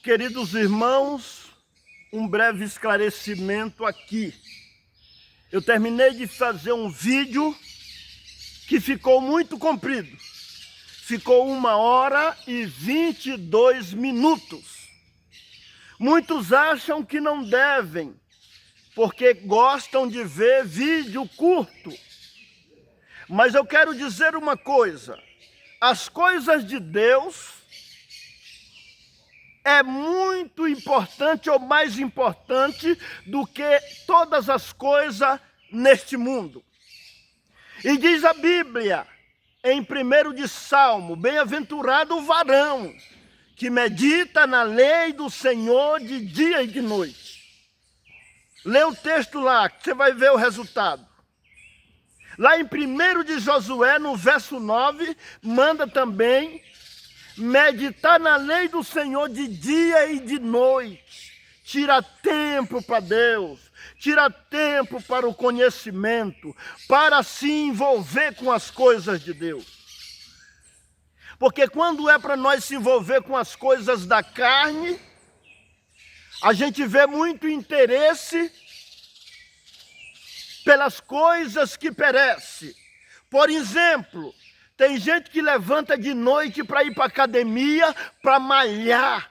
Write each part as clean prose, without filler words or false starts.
Queridos irmãos, um breve esclarecimento aqui. Eu terminei de fazer um vídeo que ficou muito comprido. Ficou 1h22. Muitos acham que não devem, porque gostam de ver vídeo curto. Mas eu quero dizer uma coisa: as coisas de Deus é muito importante ou mais importante do que todas as coisas neste mundo. E diz a Bíblia, em 1 de Salmo, bem-aventurado o varão que medita na lei do Senhor de dia e de noite. Lê o texto lá, que você vai ver o resultado. Lá em 1 de Josué, no verso 9, manda também meditar na lei do Senhor de dia e de noite. Tira tempo para Deus, tira tempo para o conhecimento, para se envolver com as coisas de Deus. Porque quando é para nós se envolver com as coisas da carne, a gente vê muito interesse pelas coisas que perecem. Por exemplo, tem gente que levanta de noite para ir para a academia, para malhar,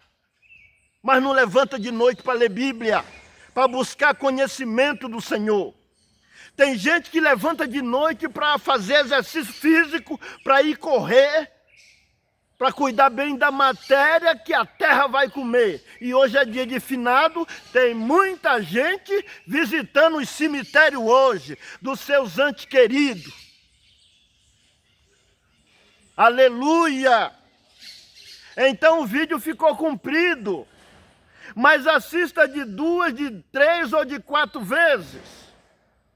mas não levanta de noite para ler Bíblia, para buscar conhecimento do Senhor. Tem gente que levanta de noite para fazer exercício físico, para ir correr, para cuidar bem da matéria que a terra vai comer. E hoje é dia de finado, tem muita gente visitando os cemitérios hoje, dos seus entes queridos. Aleluia! Então o vídeo ficou comprido, mas assista de 2, de 3 ou de 4 vezes.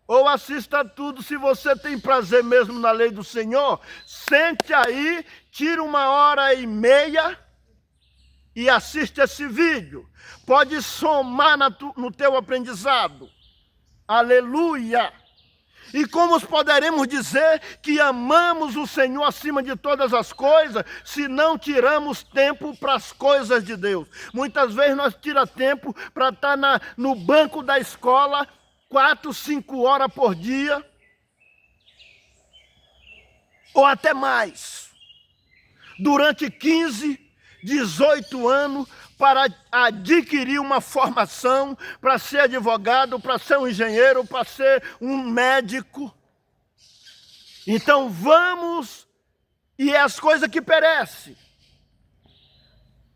Ou assista tudo se você tem prazer mesmo na lei do Senhor. Sente aí, tira 1h30 e assiste esse vídeo. Pode somar no teu aprendizado. Aleluia! E como poderemos dizer que amamos o Senhor acima de todas as coisas, se não tiramos tempo para as coisas de Deus? Muitas vezes nós tiramos tempo para estar no banco da escola 4, 5 horas por dia, ou até mais, durante 15, 18 anos, para adquirir uma formação, para ser advogado, para ser um engenheiro, para ser um médico. Então vamos, e é as coisas que perecem.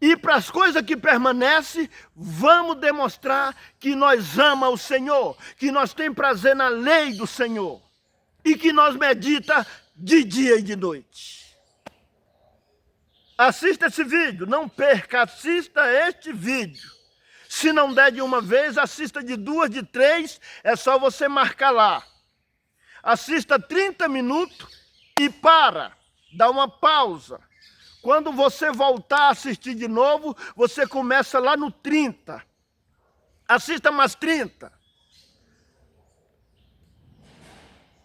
E para as coisas que permanecem, vamos demonstrar que nós amamos o Senhor, que nós temos prazer na lei do Senhor, e que nós medita de dia e de noite. Assista esse vídeo, não perca, assista este vídeo. Se não der de uma vez, assista de 2, de 3, é só você marcar lá. Assista 30 minutos e dá uma pausa. Quando você voltar a assistir de novo, você começa lá no 30. Assista mais 30.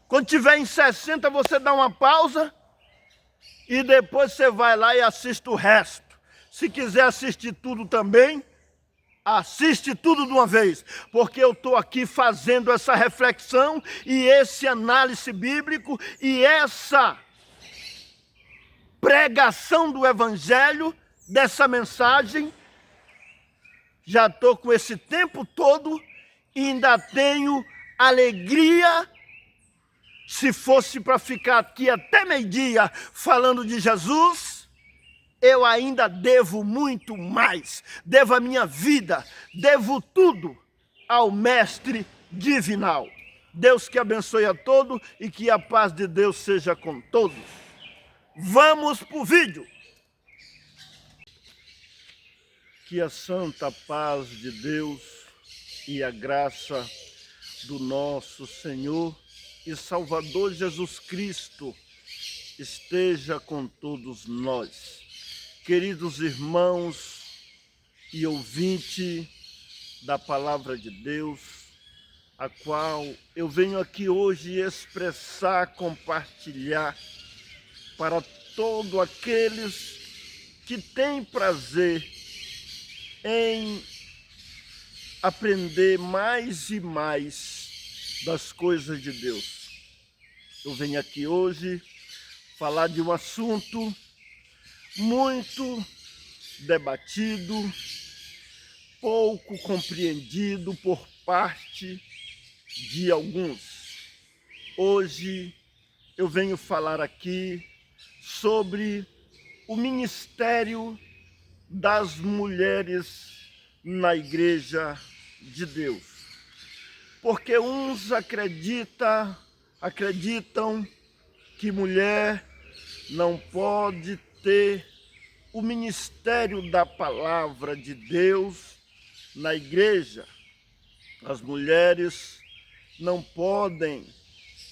Quando tiver em 60, você dá uma pausa. E depois você vai lá e assiste o resto. Se quiser assistir tudo também, assiste tudo de uma vez. Porque eu estou aqui fazendo essa reflexão e esse análise bíblico e essa pregação do Evangelho, dessa mensagem. Já estou com esse tempo todo e ainda tenho alegria. Se fosse para ficar aqui até meio-dia falando de Jesus, eu ainda devo muito mais. Devo a minha vida, devo tudo ao Mestre Divinal. Deus que abençoe a todos e que a paz de Deus seja com todos. Vamos para o vídeo. Que a santa paz de Deus e a graça do nosso Senhor e Salvador Jesus Cristo esteja com todos nós. Queridos irmãos e ouvintes da palavra de Deus, a qual eu venho aqui hoje expressar, compartilhar para todos aqueles que têm prazer em aprender mais e mais das coisas de Deus. Eu venho aqui hoje falar de um assunto muito debatido, pouco compreendido por parte de alguns. Hoje eu venho falar aqui sobre o ministério das mulheres na Igreja de Deus. Porque uns acreditam que mulher não pode ter o ministério da palavra de Deus na igreja. As mulheres não podem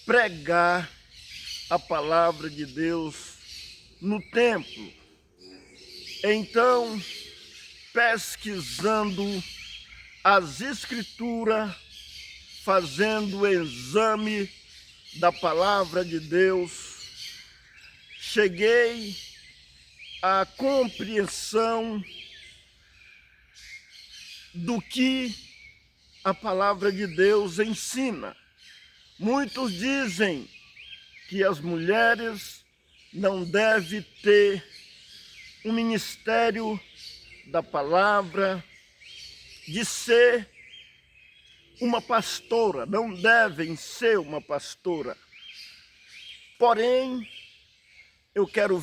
pregar a palavra de Deus no templo. Então, pesquisando as Escrituras, fazendo o exame da palavra de Deus, cheguei à compreensão do que a palavra de Deus ensina. Muitos dizem que as mulheres não devem ter um ministério da palavra, de ser uma pastora, não devem ser uma pastora. Porém, eu quero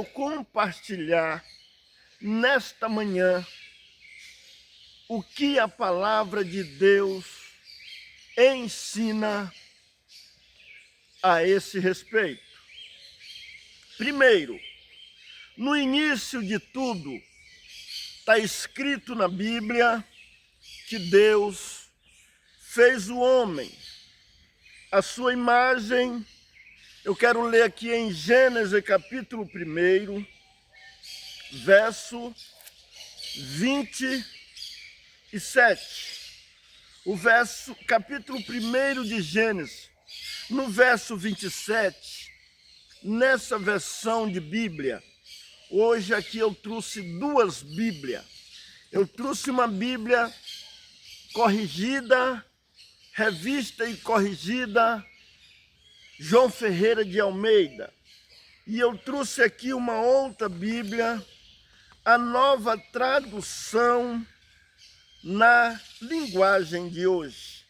compartilhar nesta manhã o que a palavra de Deus ensina a esse respeito. Primeiro, no início de tudo, está escrito na Bíblia que Deus fez o homem, a sua imagem. Eu quero ler aqui em Gênesis capítulo 1, verso 27. Capítulo 1 de Gênesis, no verso 27, nessa versão de Bíblia. Hoje aqui eu trouxe duas Bíblias. Eu trouxe uma Bíblia corrigida, revista e corrigida, João Ferreira de Almeida. E eu trouxe aqui uma outra Bíblia, a Nova Tradução na linguagem de hoje.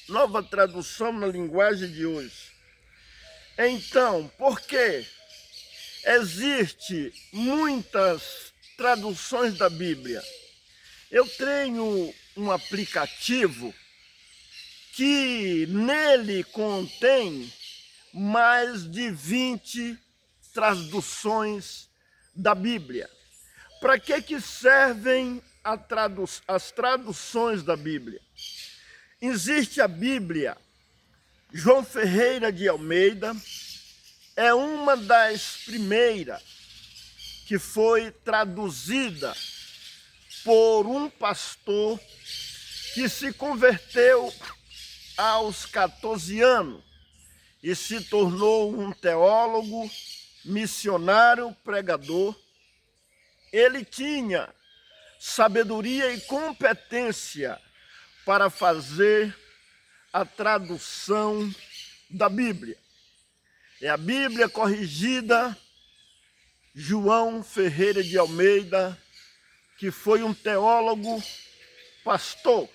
Nova Tradução na linguagem de hoje. Então, por quê? Existem muitas traduções da Bíblia. Eu tenho um aplicativo que nele contém mais de 20 traduções da Bíblia. Para que servem as traduções da Bíblia? Existe a Bíblia João Ferreira de Almeida, é uma das primeiras que foi traduzida por um pastor que se converteu aos 14 anos e se tornou um teólogo, missionário, pregador. Ele tinha sabedoria e competência para fazer a tradução da Bíblia. É a Bíblia corrigida João Ferreira de Almeida, que foi um teólogo, pastor.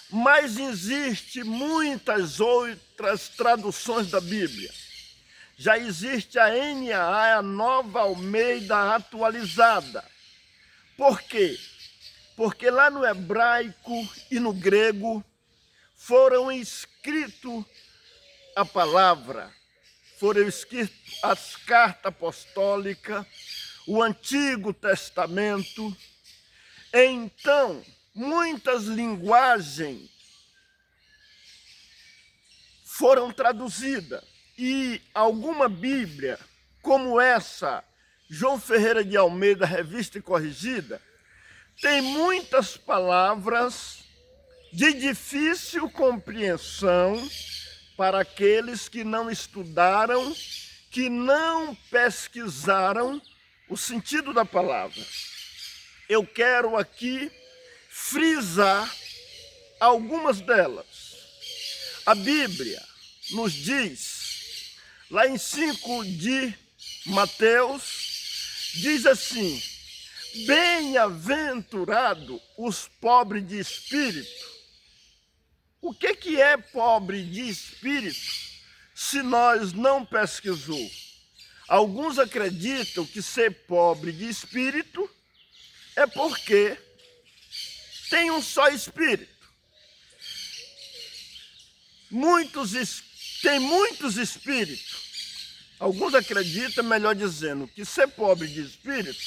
Mas existe muitas outras traduções da Bíblia. Já existe a NAA, a Nova Almeida Atualizada. Por quê? Porque lá no hebraico e no grego foram escritos a palavra, foram escritas as cartas apostólicas, o Antigo Testamento. Então, muitas linguagens foram traduzidas e alguma Bíblia, como essa, João Ferreira de Almeida, revista e corrigida, tem muitas palavras de difícil compreensão para aqueles que não estudaram, que não pesquisaram o sentido da palavra, eu quero aqui frisar algumas delas. A Bíblia nos diz, lá em 5 de Mateus, diz assim: bem-aventurado os pobres de espírito. O que é pobre de espírito se nós não pesquisou? Alguns acreditam que ser pobre de espírito é porque tem um só espírito. Tem muitos espíritos. Alguns acreditam, melhor dizendo, que ser pobre de espírito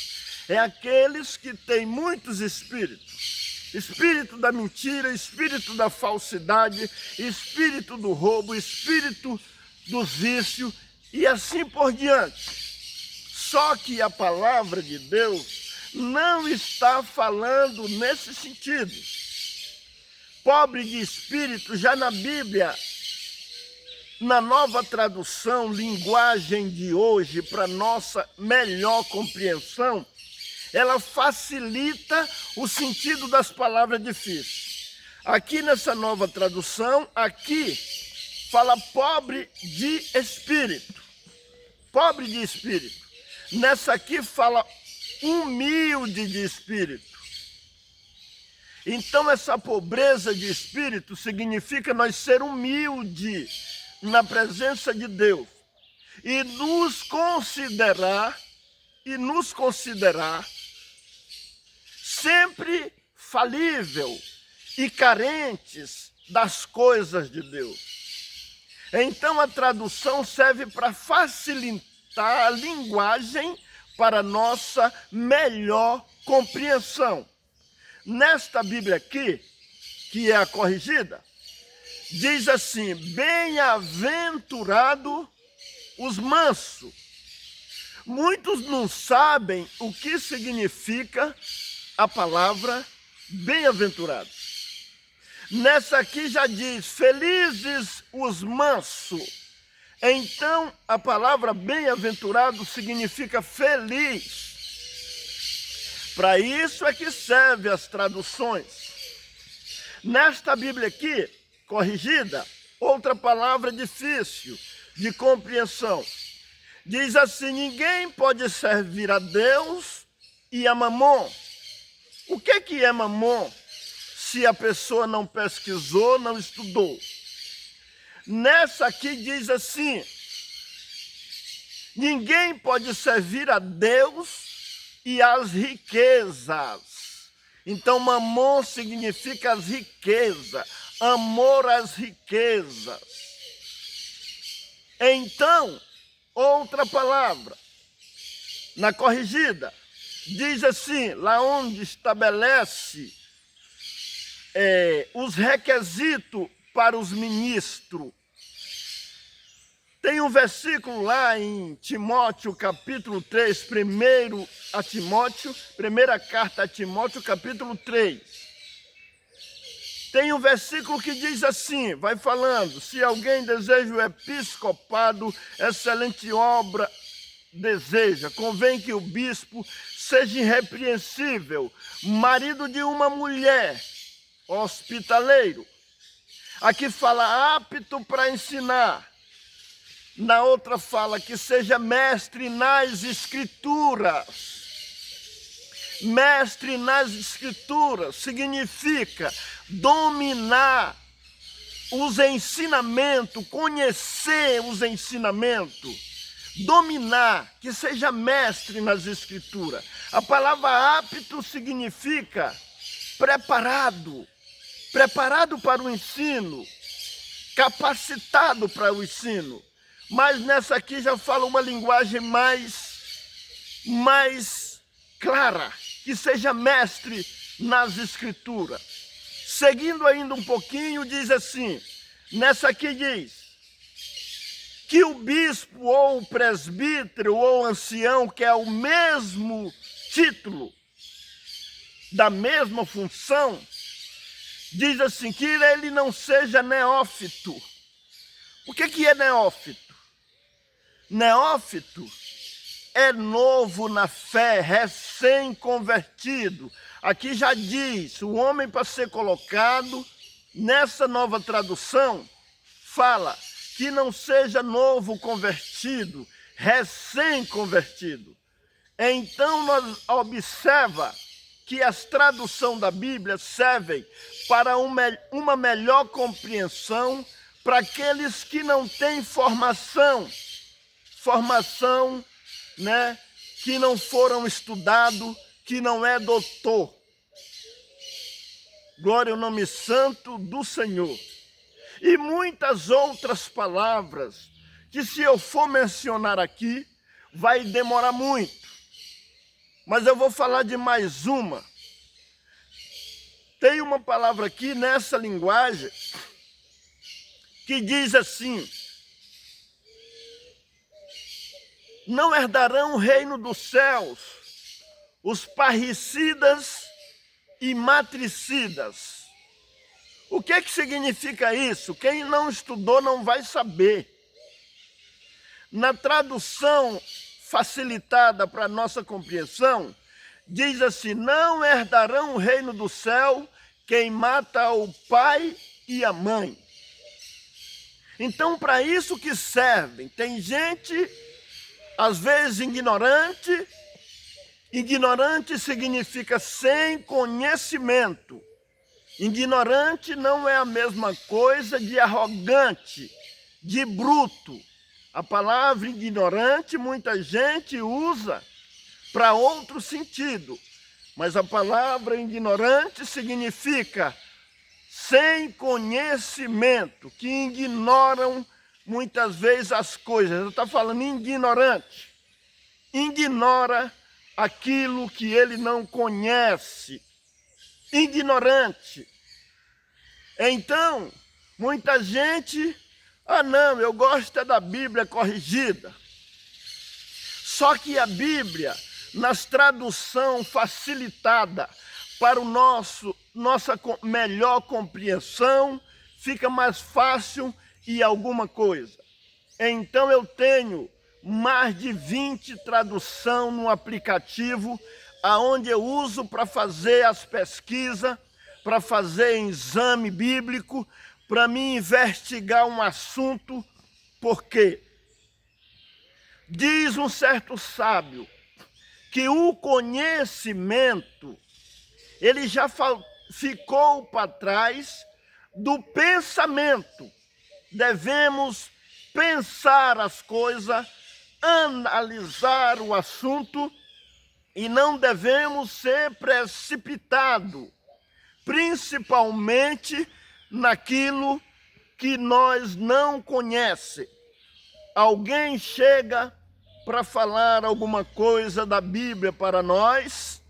é aqueles que têm muitos espíritos. Espírito da mentira, espírito da falsidade, espírito do roubo, espírito do vício e assim por diante. Só que a palavra de Deus não está falando nesse sentido. Pobre de espírito, já na Bíblia, na nova tradução, linguagem de hoje, para nossa melhor compreensão, ela facilita o sentido das palavras difíceis. Aqui nessa nova tradução, aqui fala pobre de espírito. Pobre de espírito. Nessa aqui fala humilde de espírito. Então essa pobreza de espírito significa nós ser humilde na presença de Deus e nos considerar sempre falível e carentes das coisas de Deus. Então a tradução serve para facilitar a linguagem para nossa melhor compreensão. Nesta Bíblia aqui, que é a corrigida, diz assim: bem-aventurado os mansos. Muitos não sabem o que significa a palavra bem-aventurado. Nessa aqui já diz: felizes os mansos. Então, a palavra bem-aventurado significa feliz. Para isso é que servem as traduções. Nesta Bíblia aqui, corrigida, outra palavra difícil de compreensão. Diz assim: ninguém pode servir a Deus e a Mamon. O que é Mamon se a pessoa não pesquisou, não estudou? Nessa aqui diz assim: ninguém pode servir a Deus e as riquezas. Então, Mamon significa as riquezas, amor às riquezas. Então, outra palavra, na corrigida, diz assim, lá onde estabelece os requisitos para os ministros. Tem um versículo lá em Timóteo, capítulo 3, primeira carta a Timóteo, capítulo 3. Tem um versículo que diz assim, vai falando: se alguém deseja o episcopado, excelente obra deseja, convém que o bispo seja irrepreensível, marido de uma mulher, hospitaleiro. Aqui fala apto para ensinar. Na outra fala que seja mestre nas escrituras. Mestre nas escrituras significa dominar os ensinamentos, conhecer os ensinamentos, dominar, que seja mestre nas escrituras. A palavra apto significa preparado, preparado para o ensino, capacitado para o ensino. Mas nessa aqui já fala uma linguagem mais clara, que seja mestre nas escrituras. Seguindo ainda um pouquinho, diz assim, nessa aqui diz, que o bispo ou o presbítero ou o ancião, que é o mesmo título, da mesma função, diz assim, que ele não seja neófito. O que é neófito? Neófito é novo na fé, recém-convertido. Aqui já diz, o homem para ser colocado nessa nova tradução, fala que não seja novo convertido, recém-convertido. Então nós observa que as traduções da Bíblia servem para uma melhor compreensão para aqueles que não têm formação, né, que não foram estudados, que não é doutor. Glória ao nome santo do Senhor. E muitas outras palavras que, se eu for mencionar aqui, vai demorar muito. Mas eu vou falar de mais uma. Tem uma palavra aqui nessa linguagem que diz assim: não herdarão o reino dos céus os parricidas e matricidas. O que significa isso? Quem não estudou não vai saber. Na tradução facilitada para a nossa compreensão, diz assim: não herdarão o reino do céu quem mata o pai e a mãe. Então, para isso que servem. Tem gente, às vezes, ignorante. Ignorante significa sem conhecimento. Ignorante não é a mesma coisa de arrogante, de bruto. A palavra ignorante muita gente usa para outro sentido, mas a palavra ignorante significa sem conhecimento, que ignoram muitas vezes as coisas. Eu estou falando ignorante, ignora aquilo que ele não conhece, ignorante. Então, muita gente, não, eu gosto da Bíblia corrigida. Só que a Bíblia, nas tradução facilitada para nossa melhor compreensão, fica mais fácil e alguma coisa. Então eu tenho mais de 20 traduções no aplicativo, aonde eu uso para fazer as pesquisas, para fazer exame bíblico, para me investigar um assunto. Por quê? Diz um certo sábio que o conhecimento, ele já ficou para trás do pensamento. Devemos pensar as coisas, analisar o assunto e não devemos ser precipitados, principalmente naquilo que nós não conhecemos. Alguém chega para falar alguma coisa da Bíblia para nós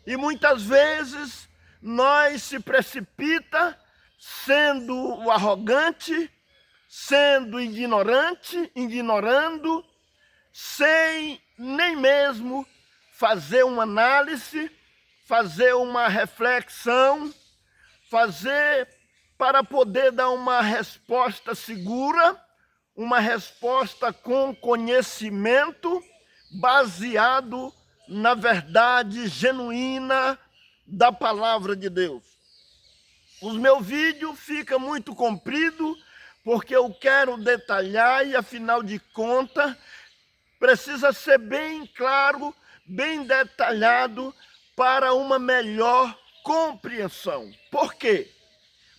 e muitas vezes nós se precipita sendo arrogante, sendo ignorante, ignorando, sem nem mesmo fazer uma análise, fazer uma reflexão, fazer para poder dar uma resposta segura, uma resposta com conhecimento, baseado na verdade genuína da palavra de Deus. Os meus vídeos ficam muito compridos, porque eu quero detalhar e, afinal de contas, precisa ser bem claro, bem detalhado para uma melhor compreensão. Por quê?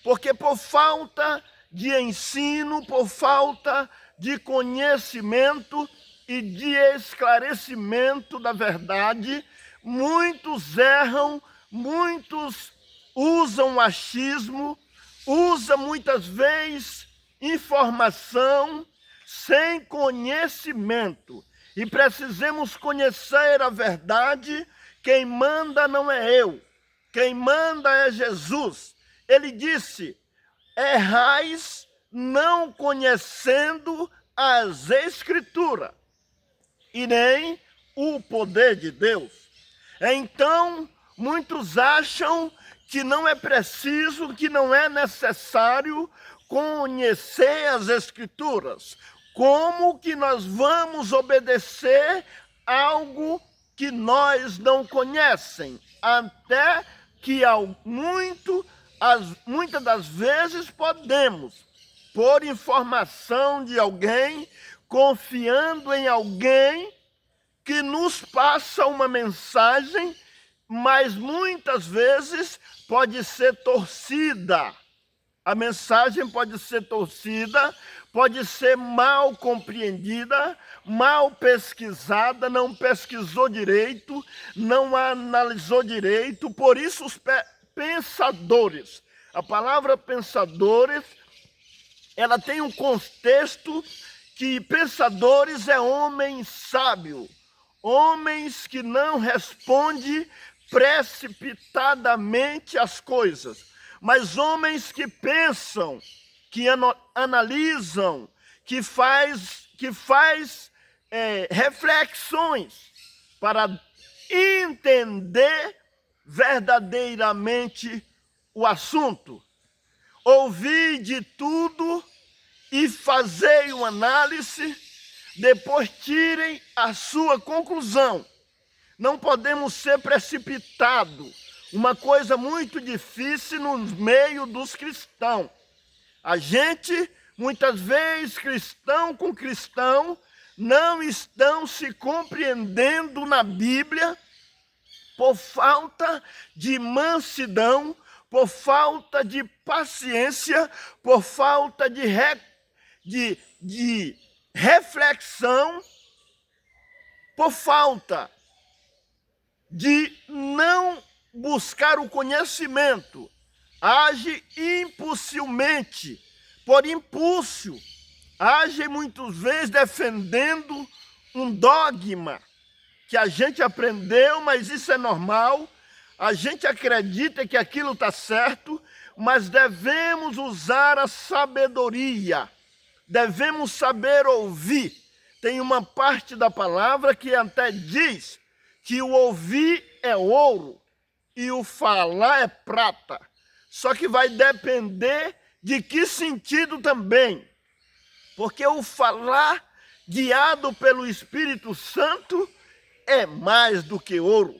Porque por falta de ensino, por falta de conhecimento e de esclarecimento da verdade, muitos erram, muitos usam achismo, usam muitas vezes informação sem conhecimento. E precisamos conhecer a verdade. Quem manda não é eu, quem manda é Jesus. Ele disse: errais não conhecendo as Escrituras e nem o poder de Deus. Então, muitos acham que não é preciso, que não é necessário conhecer as Escrituras. Como que nós vamos obedecer algo que nós não conhecem, até que muitas das vezes podemos, por informação de alguém, confiando em alguém que nos passa uma mensagem, mas muitas vezes pode ser torcida. A mensagem pode ser torcida, pode ser mal compreendida, mal pesquisada, não pesquisou direito, não analisou direito. Por isso os pensadores, a palavra pensadores, ela tem um contexto que pensadores é homem sábio, homens que não respondem precipitadamente as coisas, mas homens que pensam, que analisam, que faz reflexões para entender verdadeiramente o assunto. Ouvir de tudo e fazer uma análise, depois tirem a sua conclusão. Não podemos ser precipitados. Uma coisa muito difícil no meio dos cristãos. A gente, muitas vezes, cristão com cristão, não estão se compreendendo na Bíblia por falta de mansidão, por falta de paciência, por falta de reflexão, por falta de não buscar o conhecimento. Age impulsivamente, por impulso. Age muitas vezes defendendo um dogma que a gente aprendeu, mas isso é normal. A gente acredita que aquilo está certo, mas devemos usar a sabedoria. Devemos saber ouvir. Tem uma parte da palavra que até diz que o ouvir é ouro e o falar é prata. Só que vai depender de que sentido também. Porque o falar guiado pelo Espírito Santo é mais do que ouro.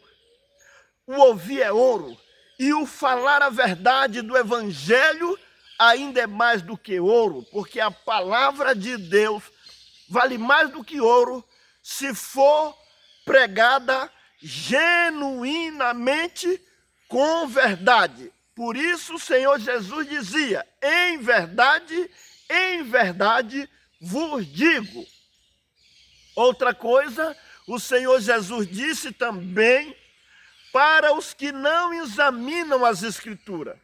O ouvir é ouro. E o falar a verdade do Evangelho ainda é mais do que ouro. Porque a palavra de Deus vale mais do que ouro se for pregada genuinamente com verdade. Por isso o Senhor Jesus dizia: em verdade vos digo. Outra coisa, o Senhor Jesus disse também para os que não examinam as Escrituras: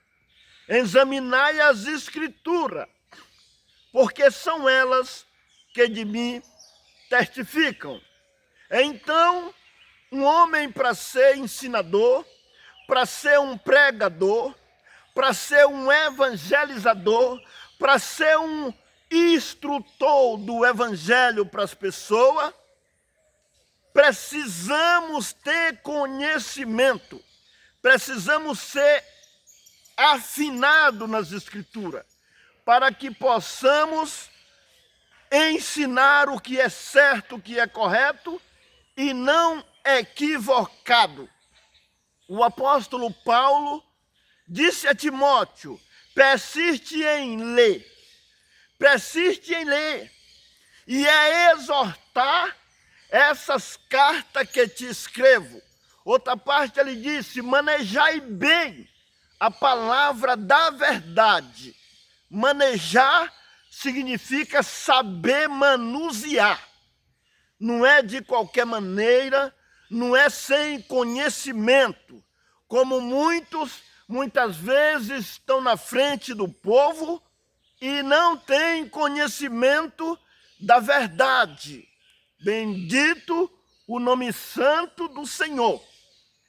examinai as Escrituras, porque são elas que de mim testificam. Então, um homem, para ser ensinador, para ser um pregador, para ser um evangelizador, para ser um instrutor do evangelho para as pessoas, precisamos ter conhecimento, precisamos ser afinados nas Escrituras, para que possamos ensinar o que é certo, o que é correto e não equivocado. O apóstolo Paulo disse a Timóteo: persiste em ler, e é exortar essas cartas que te escrevo. Outra parte ele disse: manejai bem a palavra da verdade. Manejar significa saber manusear. Não é de qualquer maneira, não é sem conhecimento, como muitas vezes estão na frente do povo e não têm conhecimento da verdade. Bendito o nome santo do Senhor.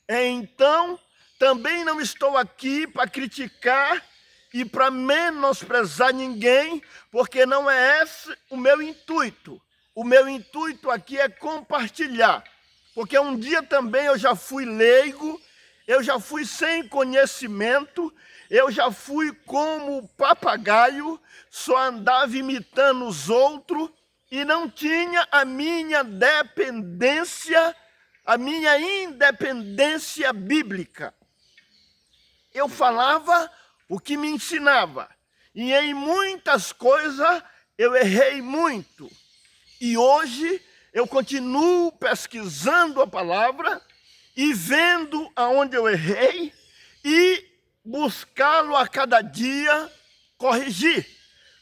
Então, também não estou aqui para criticar e para menosprezar ninguém, porque não é esse o meu intuito. O meu intuito aqui é compartilhar, porque um dia também eu já fui leigo, eu já fui sem conhecimento, eu já fui como papagaio, só andava imitando os outros, e não tinha a minha dependência, a minha independência bíblica. Eu falava o que me ensinava, e em muitas coisas eu errei muito. E hoje eu continuo pesquisando a palavra e vendo aonde eu errei e buscá-lo a cada dia corrigir.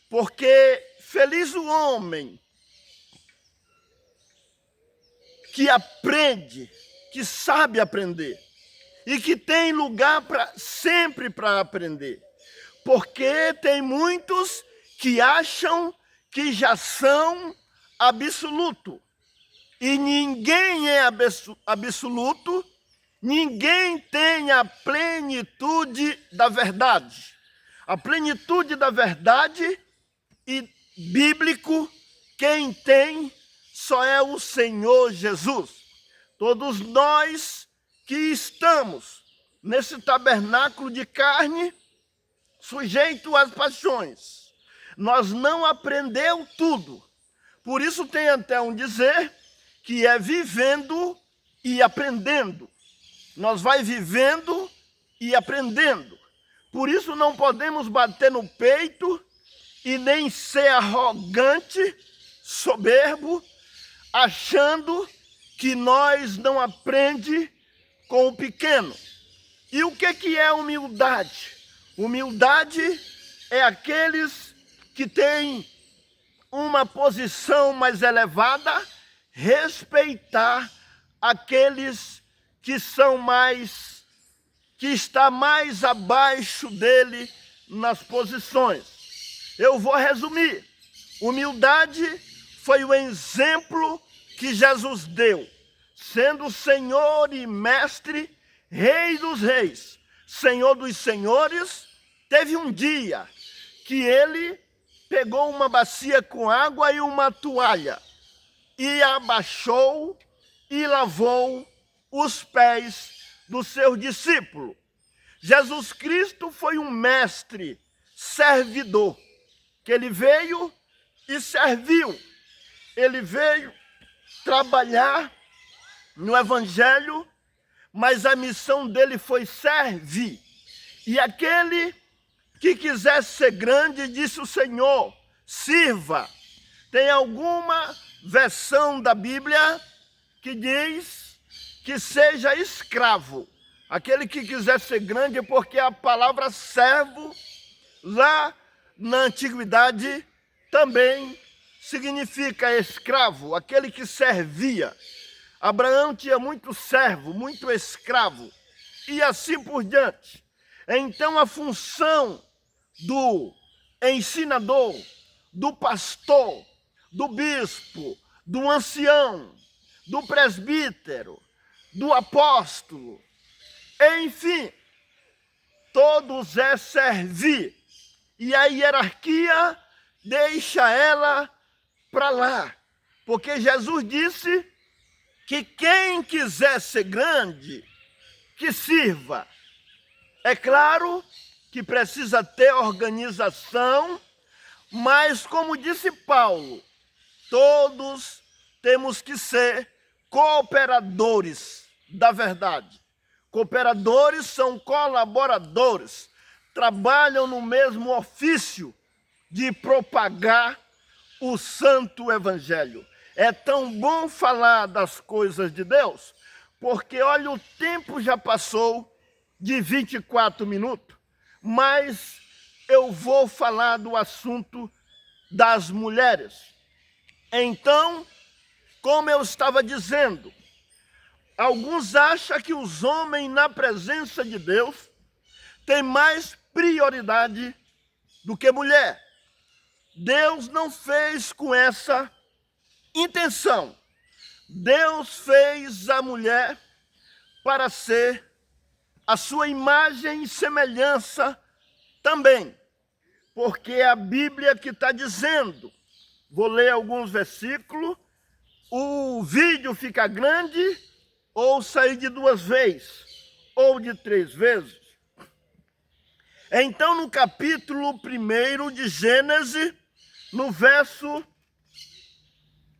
Porque feliz o homem que aprende, que sabe aprender e que tem lugar sempre para aprender. Porque tem muitos que acham que já são absoluto. E ninguém é absoluto, ninguém tem a plenitude da verdade. A plenitude da verdade e bíblico, quem tem só é o Senhor Jesus. Todos nós que estamos nesse tabernáculo de carne, sujeito às paixões, nós não aprendeu tudo. Por isso tem até um dizer que é vivendo e aprendendo. Nós vai vivendo e aprendendo. Por isso não podemos bater no peito e nem ser arrogante, soberbo, achando que nós não aprende com o pequeno. E o que é humildade? Humildade é aqueles que têm uma posição mais elevada, respeitar aqueles que são mais, que está mais abaixo dele nas posições. Eu vou resumir. Humildade foi o exemplo que Jesus deu, sendo Senhor e Mestre, Rei dos Reis, Senhor dos Senhores. Teve um dia que ele pegou uma bacia com água e uma toalha e abaixou e lavou os pés do seu discípulo. Jesus Cristo foi um mestre servidor, que ele veio e serviu. Ele veio trabalhar no Evangelho, mas a missão dele foi servir. E aquele que quisesse ser grande, disse o Senhor, sirva. Tem alguma versão da Bíblia que diz que seja escravo. Aquele que quiser ser grande, porque a palavra servo, lá na antiguidade, também significa escravo, aquele que servia. Abraão tinha muito servo, muito escravo, e assim por diante. Então a função do ensinador, do pastor, do bispo, do ancião, do presbítero, do apóstolo, enfim, todos é servir. E a hierarquia deixa ela para lá, porque Jesus disse que quem quiser ser grande, que sirva. É claro que precisa ter organização, mas como disse Paulo, todos temos que ser cooperadores da verdade. Cooperadores são colaboradores, trabalham no mesmo ofício de propagar o santo evangelho. É tão bom falar das coisas de Deus, porque olha, o tempo já passou de 24 minutos, mas eu vou falar do assunto das mulheres. Então, como eu estava dizendo, alguns acham que os homens na presença de Deus têm mais prioridade do que mulher. Deus não fez com essa intenção. Deus fez a mulher para ser a sua imagem e semelhança também. Porque é a Bíblia que está dizendo. Vou ler alguns versículos. O vídeo fica grande, ou sair de 2 vezes, ou de 3 vezes. Então, no capítulo 1 de Gênesis, no verso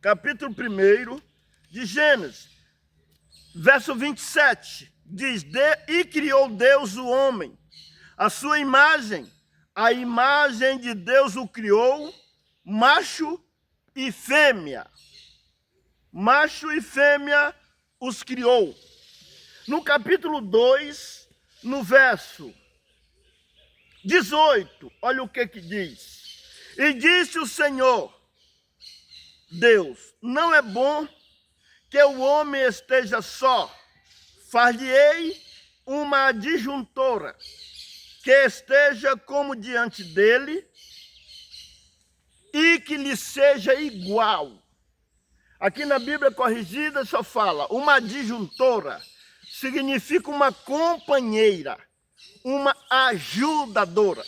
capítulo 1 de Gênesis, verso 27, diz: e criou Deus o homem, a sua imagem, a imagem de Deus o criou, macho e fêmea. Macho e fêmea os criou. No capítulo 2, no verso 18, olha o que diz. E disse o Senhor Deus: não é bom que o homem esteja só, far-lhe-ei uma adjuntora, que esteja como diante dele, e que lhe seja igual. Aqui na Bíblia Corrigida só fala uma adjuntora, significa uma companheira, uma ajudadora.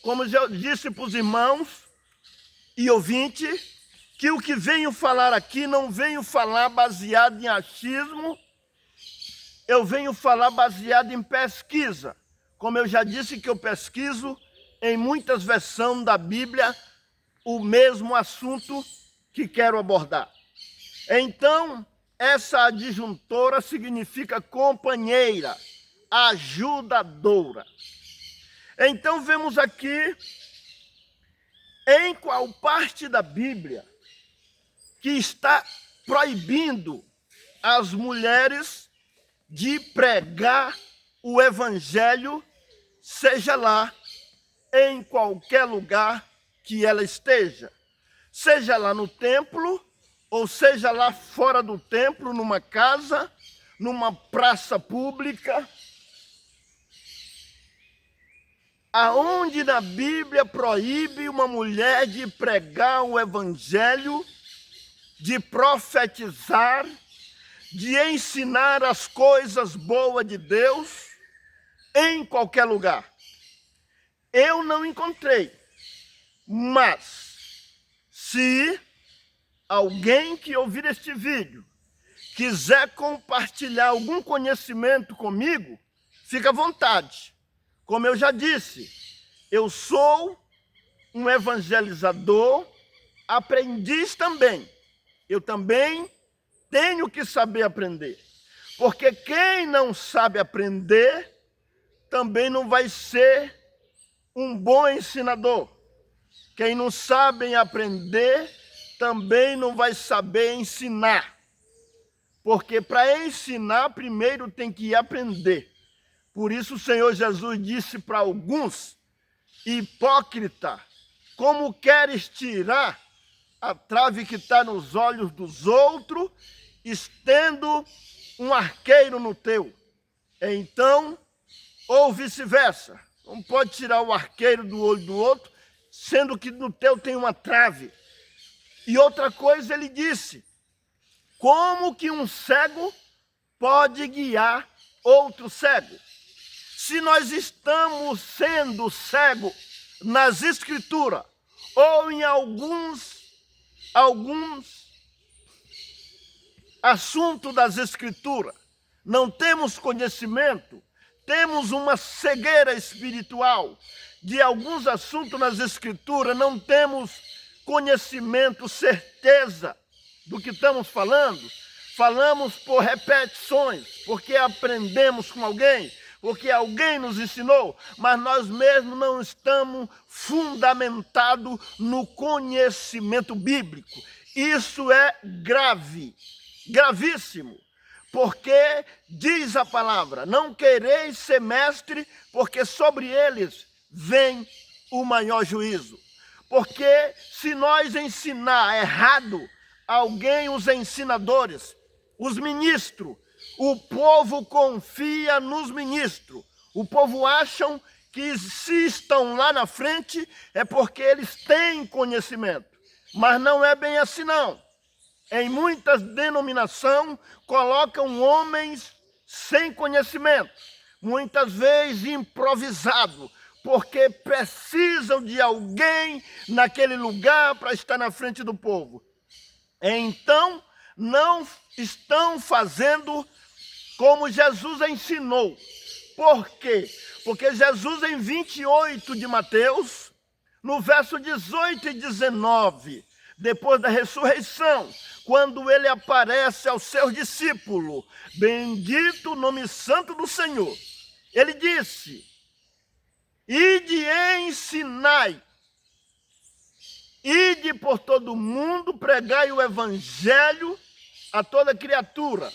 Como eu disse para os irmãos e ouvintes, que o que venho falar aqui não venho falar baseado em achismo, eu venho falar baseado em pesquisa. Como eu já disse que eu pesquiso em muitas versões da Bíblia o mesmo assunto que quero abordar. Então, essa adjuntora significa companheira, ajudadora. Então, vemos aqui em qual parte da Bíblia que está proibindo as mulheres de pregar o evangelho, seja lá em qualquer lugar que ela esteja, seja lá no templo, ou seja lá fora do templo, numa casa, numa praça pública, aonde na Bíblia proíbe uma mulher de pregar o evangelho, de profetizar, de ensinar as coisas boas de Deus em qualquer lugar. Eu não encontrei, mas se alguém que ouvir este vídeo quiser compartilhar algum conhecimento comigo, fica à vontade. Como eu já disse, eu sou um evangelizador, aprendiz também. Eu também tenho que saber aprender. Porque quem não sabe aprender, também não vai ser um bom ensinador. Quem não sabe aprender, também não vai saber ensinar. Porque para ensinar, primeiro tem que aprender. Por isso o Senhor Jesus disse para alguns: hipócrita, como queres tirar a trave que está nos olhos dos outros, estendo um arqueiro no teu? Então, ou vice-versa, não pode tirar o arqueiro do olho do outro, sendo que no teu tem uma trave. E outra coisa ele disse: como que um cego pode guiar outro cego? Se nós estamos sendo cegos nas Escrituras, ou em alguns assuntos das Escrituras, não temos conhecimento, temos uma cegueira espiritual de alguns assuntos nas Escrituras, não temos conhecimento, certeza do que estamos falando, falamos por repetições, porque aprendemos com alguém, porque alguém nos ensinou, mas nós mesmos não estamos fundamentados no conhecimento bíblico. Isso é grave, gravíssimo, porque diz a palavra: não quereis ser mestre, porque sobre eles vem o maior juízo. Porque se nós ensinar errado alguém, os ensinadores, os ministros, o povo confia nos ministros. O povo acha que se estão lá na frente é porque eles têm conhecimento. Mas não é bem assim não. Em muitas denominações colocam homens sem conhecimento, muitas vezes improvisado, porque precisam de alguém naquele lugar para estar na frente do povo. Então, não estão fazendo como Jesus ensinou. Por quê? Porque Jesus, em 28 de Mateus, no verso 18 e 19, depois da ressurreição, quando ele aparece aos seus discípulos, bendito o nome santo do Senhor, ele disse: ide e ensinai, ide por todo o mundo, pregai o evangelho a toda criatura.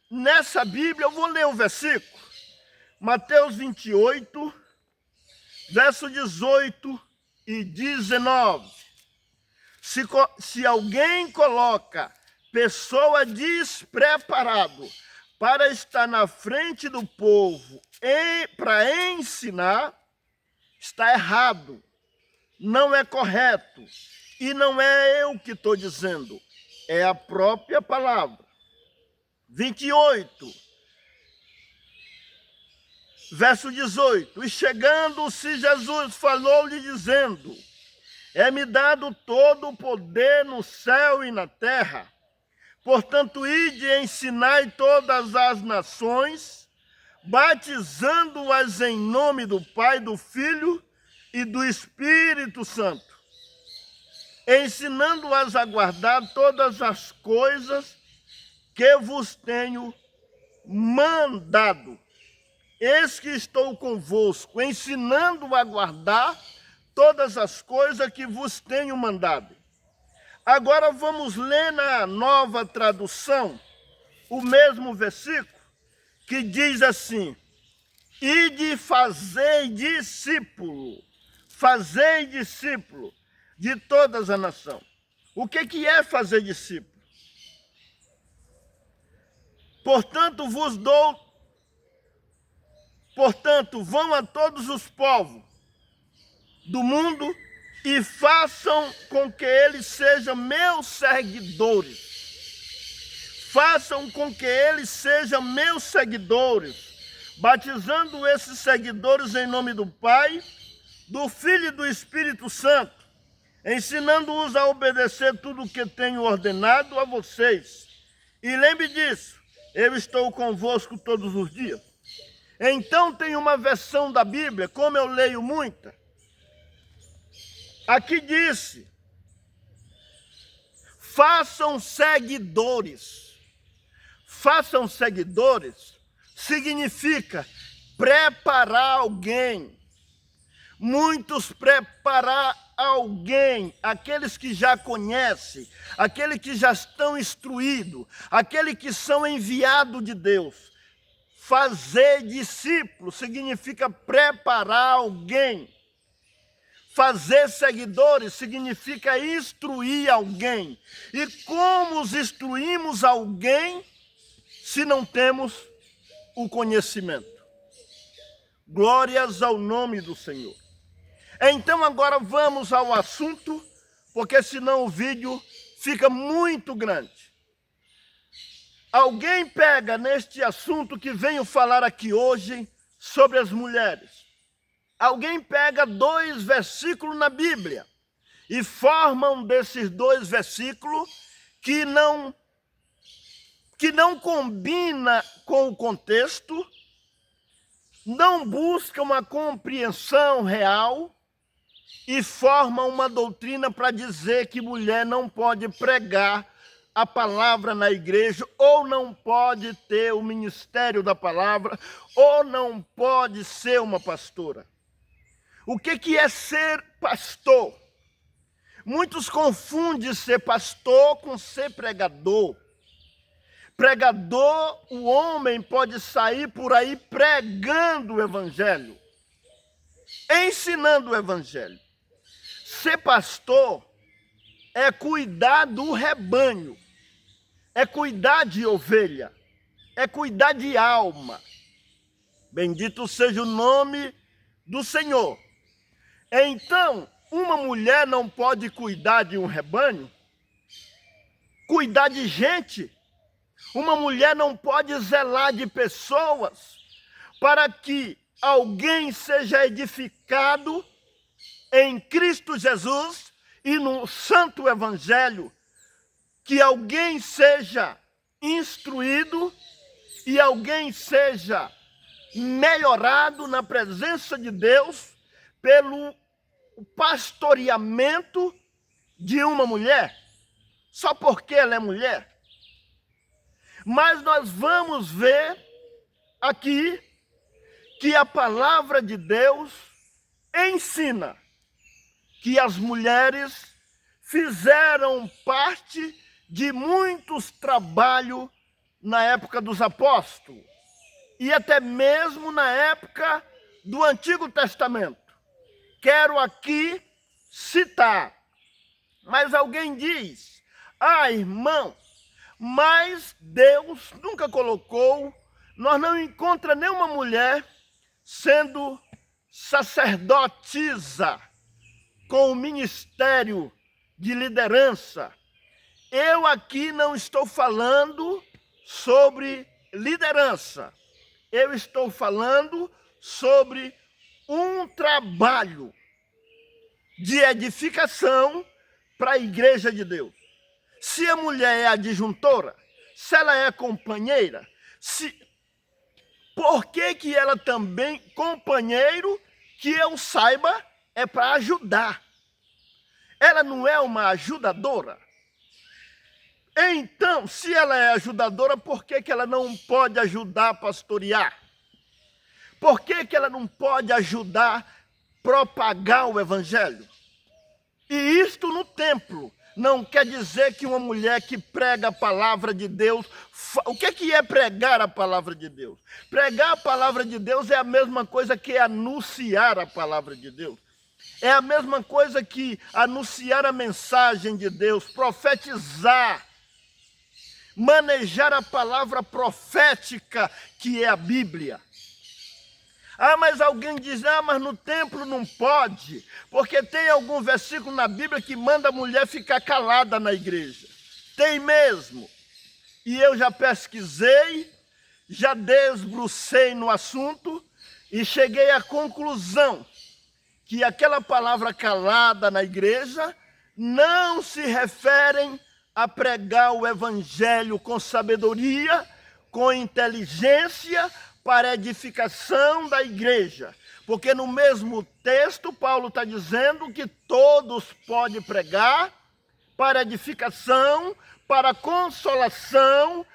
Nessa Bíblia, eu vou ler o versículo, Mateus 28, verso 18 e 19. Se alguém coloca pessoa despreparado para estar na frente do povo para ensinar, está errado, não é correto. E não é eu que estou dizendo, é a própria palavra. 28, verso 18. E chegando-se Jesus, falou-lhe dizendo: é-me dado todo o poder no céu e na terra. Portanto, ide e ensinai todas as nações, batizando-as em nome do Pai, do Filho e do Espírito Santo, ensinando-as a guardar todas as coisas que vos tenho mandado. Eis que estou convosco, ensinando a guardar todas as coisas que vos tenho mandado. Agora vamos ler na Nova Tradução o mesmo versículo, que diz assim: ide fazei discípulo de todas as nações. O que é fazer discípulo? Portanto, vão a todos os povos do mundo e façam com que eles sejam meus seguidores. Façam com que eles sejam meus seguidores, batizando esses seguidores em nome do Pai, do Filho e do Espírito Santo, ensinando-os a obedecer tudo o que tenho ordenado a vocês. E lembre disso, eu estou convosco todos os dias. Então tem uma versão da Bíblia, como eu leio muita, aqui disse: façam seguidores. Façam seguidores significa preparar alguém. Muitos preparar alguém, aqueles que já conhecem, aqueles que já estão instruídos, aqueles que são enviados de Deus. Fazer discípulo significa preparar alguém. Fazer seguidores significa instruir alguém. E como instruímos alguém se não temos o conhecimento? Glórias ao nome do Senhor. Então agora vamos ao assunto, porque senão o vídeo fica muito grande. Alguém pega neste assunto que venho falar aqui hoje sobre as mulheres. Alguém pega 2 versículos na Bíblia e formam desses 2 versículos que não combina com o contexto, não buscam a compreensão real e formam uma doutrina para dizer que mulher não pode pregar a palavra na igreja, ou não pode ter o ministério da palavra, ou não pode ser uma pastora. O que é ser pastor? Muitos confundem ser pastor com ser pregador. Pregador, o homem pode sair por aí pregando o evangelho, ensinando o evangelho. Ser pastor é cuidar do rebanho, é cuidar de ovelha, é cuidar de alma. Bendito seja o nome do Senhor. Então, uma mulher não pode cuidar de um rebanho, cuidar de gente. Uma mulher não pode zelar de pessoas para que alguém seja edificado em Cristo Jesus e no Santo Evangelho, que alguém seja instruído e alguém seja melhorado na presença de Deus pelo o pastoreamento de uma mulher, só porque ela é mulher. Mas nós vamos ver aqui que a palavra de Deus ensina que as mulheres fizeram parte de muitos trabalhos na época dos apóstolos e até mesmo na época do Antigo Testamento. Quero aqui citar, mas alguém diz: irmão, mas Deus nunca colocou, nós não encontramos nenhuma mulher sendo sacerdotisa com o ministério de liderança. Eu aqui não estou falando sobre liderança. Eu estou falando sobre um trabalho de edificação para a igreja de Deus. Se a mulher é adjuntora, se ela é companheira, por que ela também, companheiro, que eu saiba, é para ajudar? Ela não é uma ajudadora? Então, se ela é ajudadora, por que ela não pode ajudar a pastorear? Por que ela não pode ajudar a propagar o evangelho? E isto no templo. Não quer dizer que uma mulher que prega a palavra de Deus... O que é pregar a palavra de Deus? Pregar a palavra de Deus é a mesma coisa que anunciar a palavra de Deus. É a mesma coisa que anunciar a mensagem de Deus, profetizar, manejar a palavra profética que é a Bíblia. Mas alguém diz: mas no templo não pode, porque tem algum versículo na Bíblia que manda a mulher ficar calada na igreja. Tem mesmo. E eu já pesquisei, já desbrucei no assunto e cheguei à conclusão que aquela palavra calada na igreja não se referem a pregar o evangelho com sabedoria, com inteligência, para edificação da igreja. Porque no mesmo texto, Paulo está dizendo que todos podem pregar para edificação, para consolação,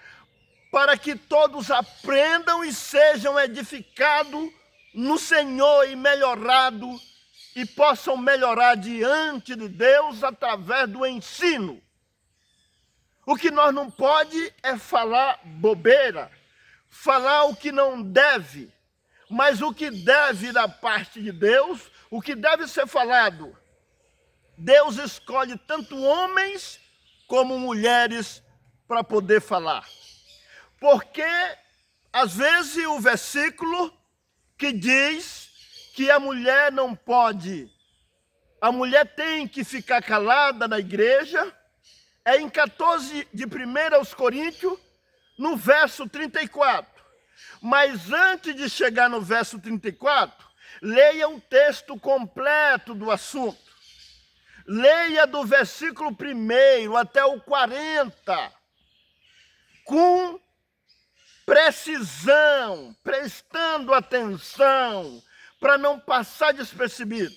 para que todos aprendam e sejam edificados no Senhor e melhorados, e possam melhorar diante de Deus através do ensino. O que nós não pode é falar bobeira, falar o que não deve, mas o que deve da parte de Deus, o que deve ser falado. Deus escolhe tanto homens como mulheres para poder falar. Porque, às vezes, o versículo que diz que a mulher não pode, a mulher tem que ficar calada na igreja, é em 14 de 1 aos Coríntios, no verso 34. Mas antes de chegar no verso 34, leia o texto completo do assunto. Leia do versículo 1 até o 40, com precisão, prestando atenção, para não passar despercebido.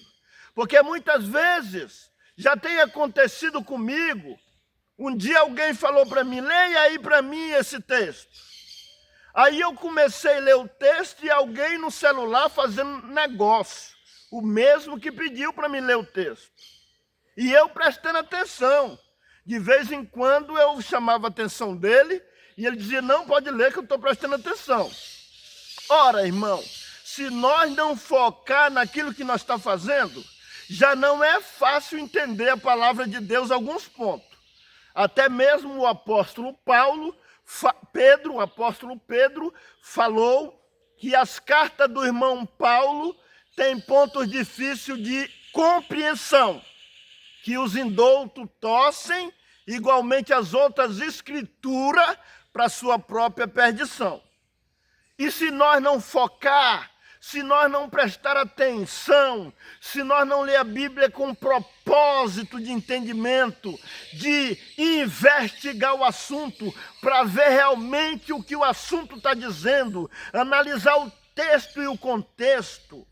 Porque muitas vezes, já tem acontecido comigo, um dia alguém falou para mim: leia aí para mim esse texto. Aí eu comecei a ler o texto e alguém no celular fazendo negócio, o mesmo que pediu para mim ler o texto. E eu prestando atenção. De vez em quando eu chamava a atenção dele e ele dizia: não, pode ler que eu estou prestando atenção. Ora, irmão, se nós não focar naquilo que nós estamos fazendo, já não é fácil entender a palavra de Deus em alguns pontos. Até mesmo o apóstolo o apóstolo Pedro falou que as cartas do irmão Paulo têm pontos difíceis de compreensão, que os indoutos torcem igualmente as outras escrituras para sua própria perdição. E se nós não focar, se nós não prestar atenção, se nós não ler a Bíblia com propósito de entendimento, de investigar o assunto, para ver realmente o que o assunto está dizendo, analisar o texto e o contexto.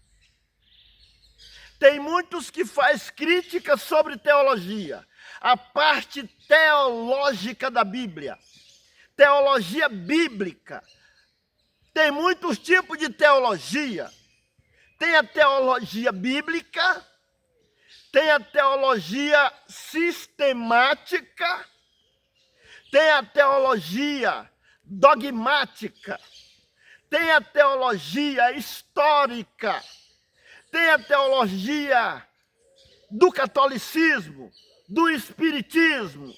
Tem muitos que faz críticas sobre teologia, a parte teológica da Bíblia, teologia bíblica. Tem muitos tipos de teologia. Tem a teologia bíblica, tem a teologia sistemática, tem a teologia dogmática, tem a teologia histórica, tem a teologia do catolicismo, do espiritismo.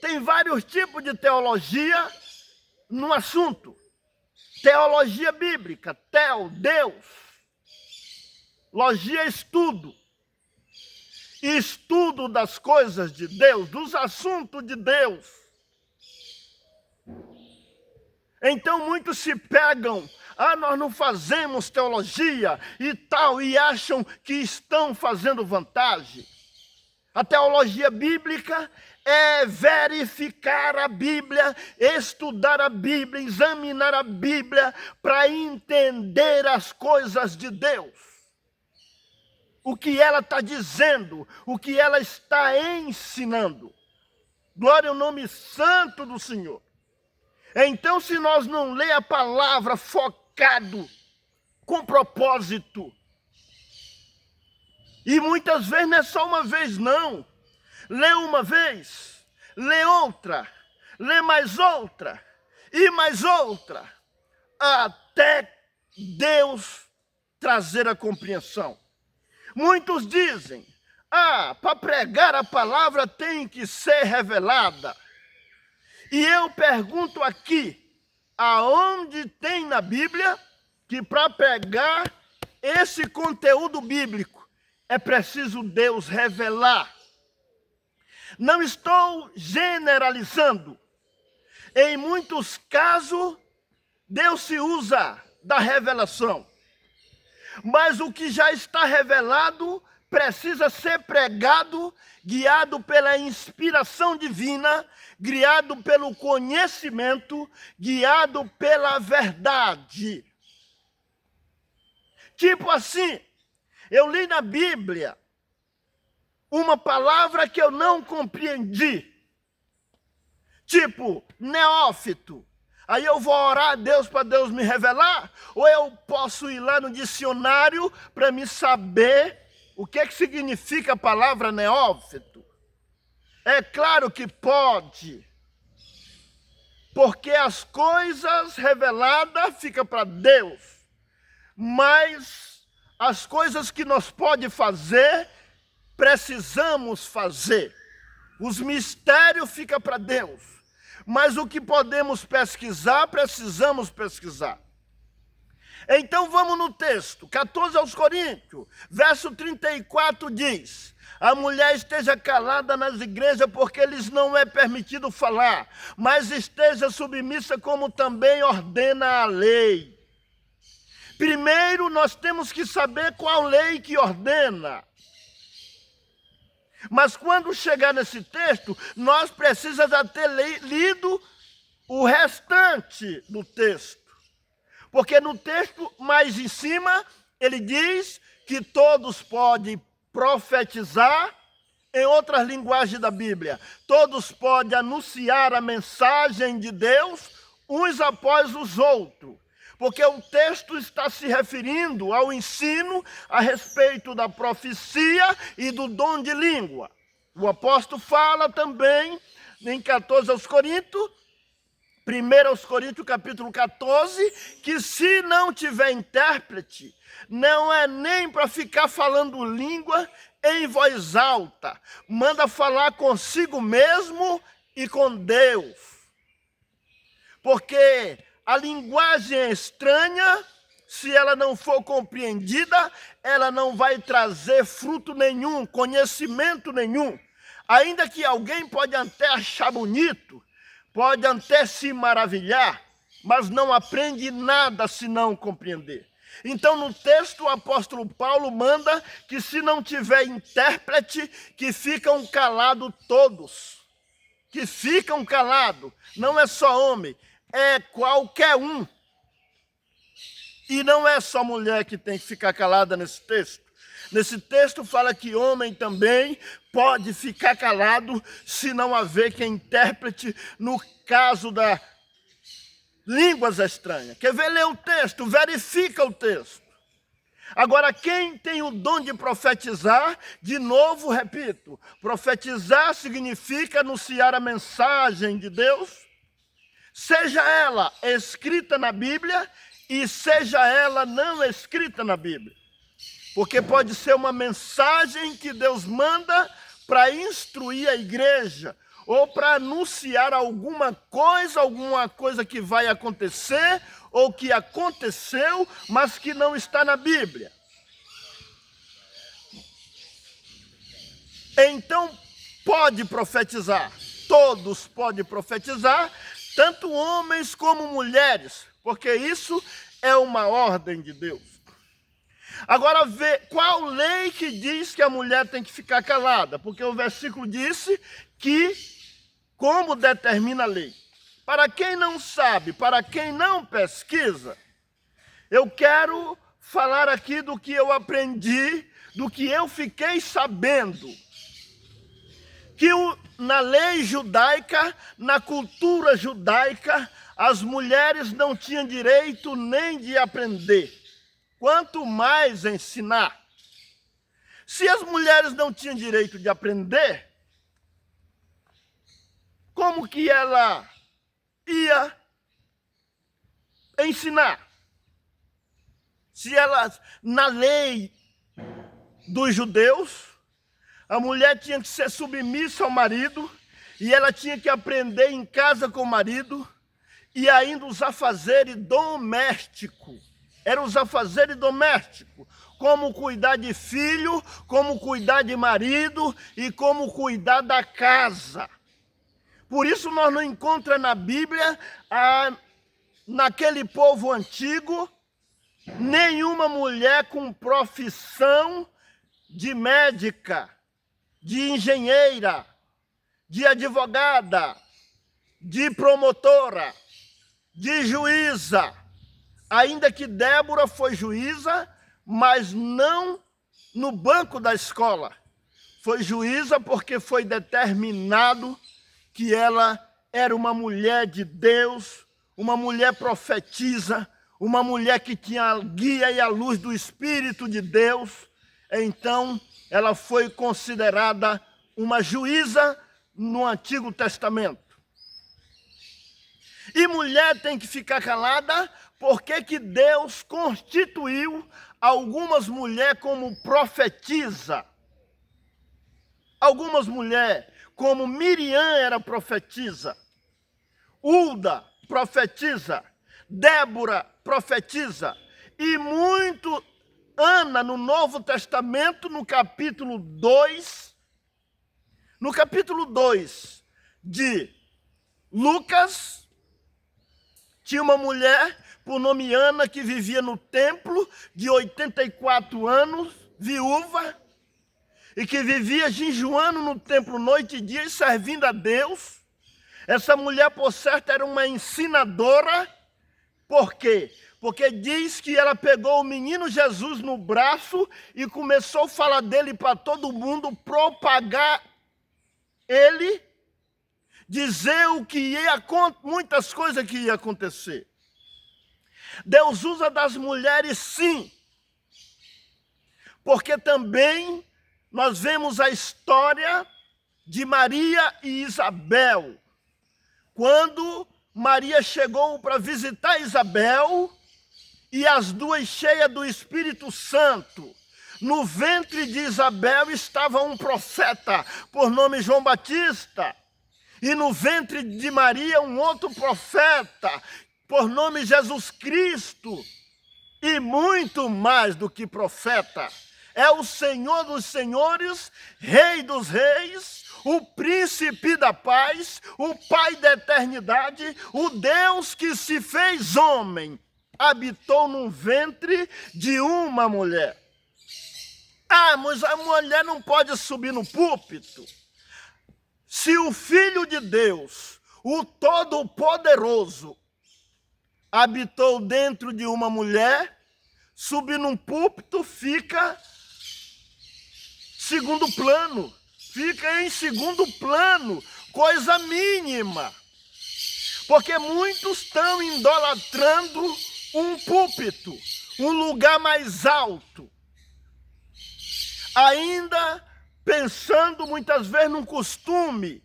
Tem vários tipos de teologia no assunto. Teologia bíblica, Deus. Logia é estudo. Estudo das coisas de Deus, dos assuntos de Deus. Então muitos se pegam, nós não fazemos teologia e tal, e acham que estão fazendo vantagem. A teologia bíblica é verificar a Bíblia, estudar a Bíblia, examinar a Bíblia para entender as coisas de Deus. O que ela está dizendo, o que ela está ensinando. Glória ao nome santo do Senhor. Então, se nós não ler a palavra focado, com propósito, e muitas vezes não é só uma vez, não. Lê uma vez, lê outra, lê mais outra, e mais outra, até Deus trazer a compreensão. Muitos dizem, para pregar a palavra tem que ser revelada. E eu pergunto aqui, aonde tem na Bíblia que para pregar esse conteúdo bíblico é preciso Deus revelar? Não estou generalizando. Em muitos casos, Deus se usa da revelação. Mas o que já está revelado precisa ser pregado, guiado pela inspiração divina, guiado pelo conhecimento, guiado pela verdade. Tipo assim, eu li na Bíblia uma palavra que eu não compreendi. Tipo, neófito. Aí eu vou orar a Deus para Deus me revelar? Ou eu posso ir lá no dicionário para me saber o que significa a palavra neófito? É claro que pode. Porque as coisas reveladas ficam para Deus. Mas as coisas que nós podemos fazer, precisamos fazer. Os mistérios ficam para Deus. Mas o que podemos pesquisar, precisamos pesquisar. Então vamos no texto, 14 aos Coríntios, verso 34 diz: a mulher esteja calada nas igrejas, porque lhes não é permitido falar, mas esteja submissa como também ordena a lei. Primeiro nós temos que saber qual lei que ordena. Mas quando chegar nesse texto, nós precisamos ter lido o restante do texto. Porque no texto mais em cima, ele diz que todos podem profetizar, em outras linguagens da Bíblia. Todos podem anunciar a mensagem de Deus, uns após os outros. Porque o texto está se referindo ao ensino a respeito da profecia e do dom de língua. O apóstolo fala também, em 14 aos Coríntios, 1 aos Coríntios, capítulo 14, que se não tiver intérprete, não é nem para ficar falando língua em voz alta. Manda falar consigo mesmo e com Deus. Porque a linguagem é estranha, se ela não for compreendida, ela não vai trazer fruto nenhum, conhecimento nenhum. Ainda que alguém pode até achar bonito, pode até se maravilhar, mas não aprende nada se não compreender. Então, no texto, o apóstolo Paulo manda que se não tiver intérprete, que ficam calados todos. Que ficam calados. Não é só homem, é qualquer um. E não é só mulher que tem que ficar calada nesse texto. Nesse texto fala que homem também pode ficar calado se não haver quem intérprete no caso da línguas estranhas. Quer ver? Lê o texto, verifica o texto. Agora, quem tem o dom de profetizar, de novo, repito, profetizar significa anunciar a mensagem de Deus, seja ela escrita na Bíblia e seja ela não escrita na Bíblia. Porque pode ser uma mensagem que Deus manda para instruir a igreja, ou para anunciar alguma coisa que vai acontecer, ou que aconteceu, mas que não está na Bíblia. Então, pode profetizar, todos podem profetizar, tanto homens como mulheres, porque isso é uma ordem de Deus. Agora, vê qual lei que diz que a mulher tem que ficar calada, porque o versículo disse que, como determina a lei. Para quem não sabe, para quem não pesquisa, eu quero falar aqui do que eu aprendi, do que eu fiquei sabendo. Que na lei judaica, na cultura judaica, as mulheres não tinham direito nem de aprender, quanto mais ensinar. Se as mulheres não tinham direito de aprender, como que ela ia ensinar? Se elas, na lei dos judeus, a mulher tinha que ser submissa ao marido, e ela tinha que aprender em casa com o marido, e ainda os afazeres domésticos. Eram os afazeres domésticos, como cuidar de filho, como cuidar de marido e como cuidar da casa. Por isso nós não encontramos na Bíblia, naquele povo antigo, nenhuma mulher com profissão de médica, de engenheira, de advogada, de promotora, de juíza. Ainda que Débora foi juíza, mas não no banco da escola. Foi juíza porque foi determinado que ela era uma mulher de Deus, uma mulher profetisa, uma mulher que tinha a guia e a luz do Espírito de Deus. Então, ela foi considerada uma juíza no Antigo Testamento. E mulher tem que ficar calada, porque que Deus constituiu algumas mulheres como profetisa. Algumas mulheres, como Miriam era profetisa, Hulda profetiza, Débora profetiza, e muito Ana no Novo Testamento, no capítulo 2 de Lucas, tinha uma mulher por nome Ana que vivia no templo de 84 anos, viúva, e que vivia jejuando no templo noite e dia e servindo a Deus. Essa mulher, por certo, era uma ensinadora. Por quê? Porque diz que ela pegou o menino Jesus no braço e começou a falar dele para todo mundo, propagar ele, dizer o que ia, muitas coisas que ia acontecer. Deus usa das mulheres, sim, porque também nós vemos a história de Maria e Isabel. Quando Maria chegou para visitar Isabel, e as duas cheias do Espírito Santo, no ventre de Isabel estava um profeta, por nome João Batista, e no ventre de Maria um outro profeta, por nome Jesus Cristo, e muito mais do que profeta. É o Senhor dos senhores, Rei dos reis, o príncipe da paz, o Pai da eternidade, o Deus que se fez homem, habitou no ventre de uma mulher. Ah, mas a mulher não pode subir no púlpito. Se o Filho de Deus, o Todo-Poderoso, habitou dentro de uma mulher, subir num púlpito fica segundo plano, fica em segundo plano, coisa mínima. Porque muitos estão idolatrando um púlpito, um lugar mais alto. Ainda pensando muitas vezes num costume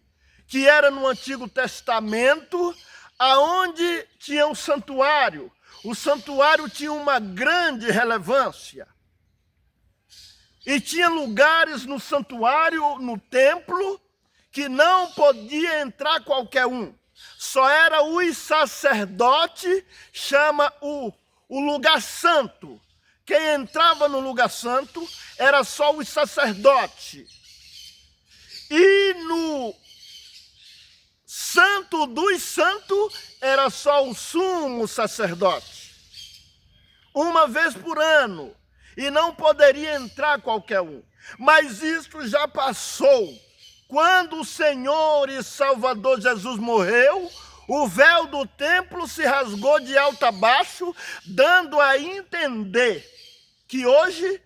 que era no Antigo Testamento, aonde tinha um santuário. O santuário tinha uma grande relevância. E tinha lugares no santuário, no templo, que não podia entrar qualquer um. Só era os sacerdotes, chama o lugar santo. Quem entrava no lugar santo era só os sacerdotes. E no santo dos santos era só o sumo sacerdote. Uma vez por ano. E não poderia entrar qualquer um. Mas isso já passou. Quando o Senhor e Salvador Jesus morreu, o véu do templo se rasgou de alto a baixo, dando a entender que hoje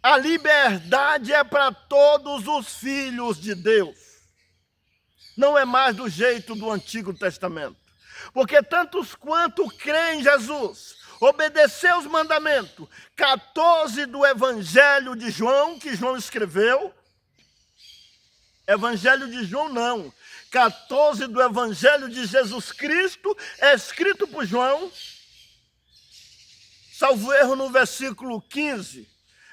a liberdade é para todos os filhos de Deus. Não é mais do jeito do Antigo Testamento. Porque tantos quanto creem em Jesus, obedecer os mandamentos, 14 do Evangelho de João, que João escreveu, Evangelho de João não, 14 do Evangelho de Jesus Cristo, é escrito por João, salvo erro no versículo 15,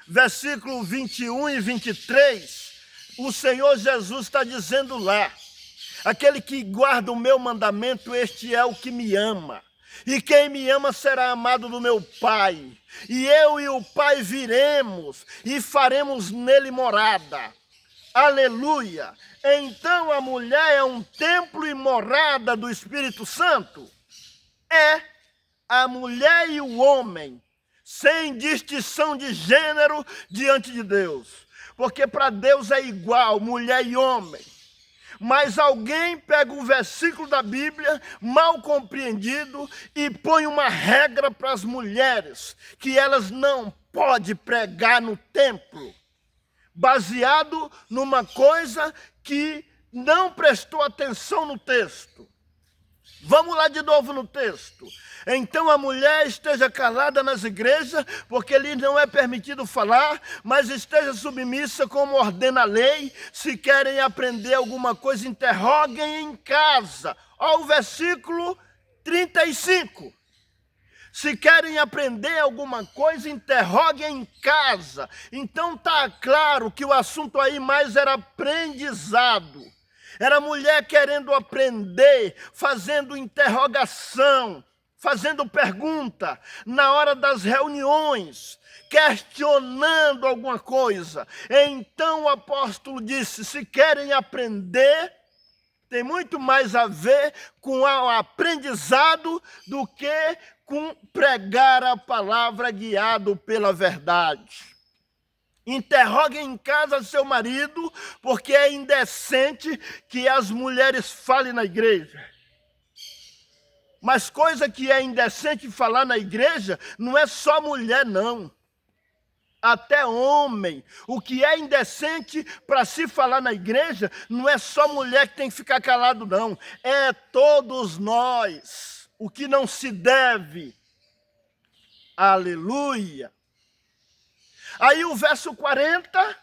versículo 21 e 23, o Senhor Jesus está dizendo lá, aquele que guarda o meu mandamento, este é o que me ama. E quem me ama será amado do meu Pai. E eu e o Pai viremos e faremos nele morada. Aleluia! Então a mulher é um templo e morada do Espírito Santo? É a mulher e o homem, sem distinção de gênero diante de Deus. Porque para Deus é igual, mulher e homem. Mas alguém pega um versículo da Bíblia, mal compreendido, e põe uma regra para as mulheres, que elas não podem pregar no templo, baseado numa coisa que não prestou atenção no texto. Vamos lá de novo no texto. Então a mulher esteja calada nas igrejas, porque lhe não é permitido falar, mas esteja submissa como ordena a lei. Se querem aprender alguma coisa, interroguem em casa. Olha o versículo 35. Se querem aprender alguma coisa, interroguem em casa. Então está claro que o assunto aí mais era aprendizado. Era mulher querendo aprender, fazendo interrogação, fazendo pergunta na hora das reuniões, questionando alguma coisa. Então o apóstolo disse, se querem aprender, tem muito mais a ver com o aprendizado do que com pregar a palavra guiado pela verdade. Interrogue em casa seu marido, porque é indecente que as mulheres falem na igreja. Mas coisa que é indecente falar na igreja não é só mulher, não. Até homem. O que é indecente para se falar na igreja não é só mulher que tem que ficar calado, não. É todos nós. O que não se deve. Aleluia. Aí o verso 40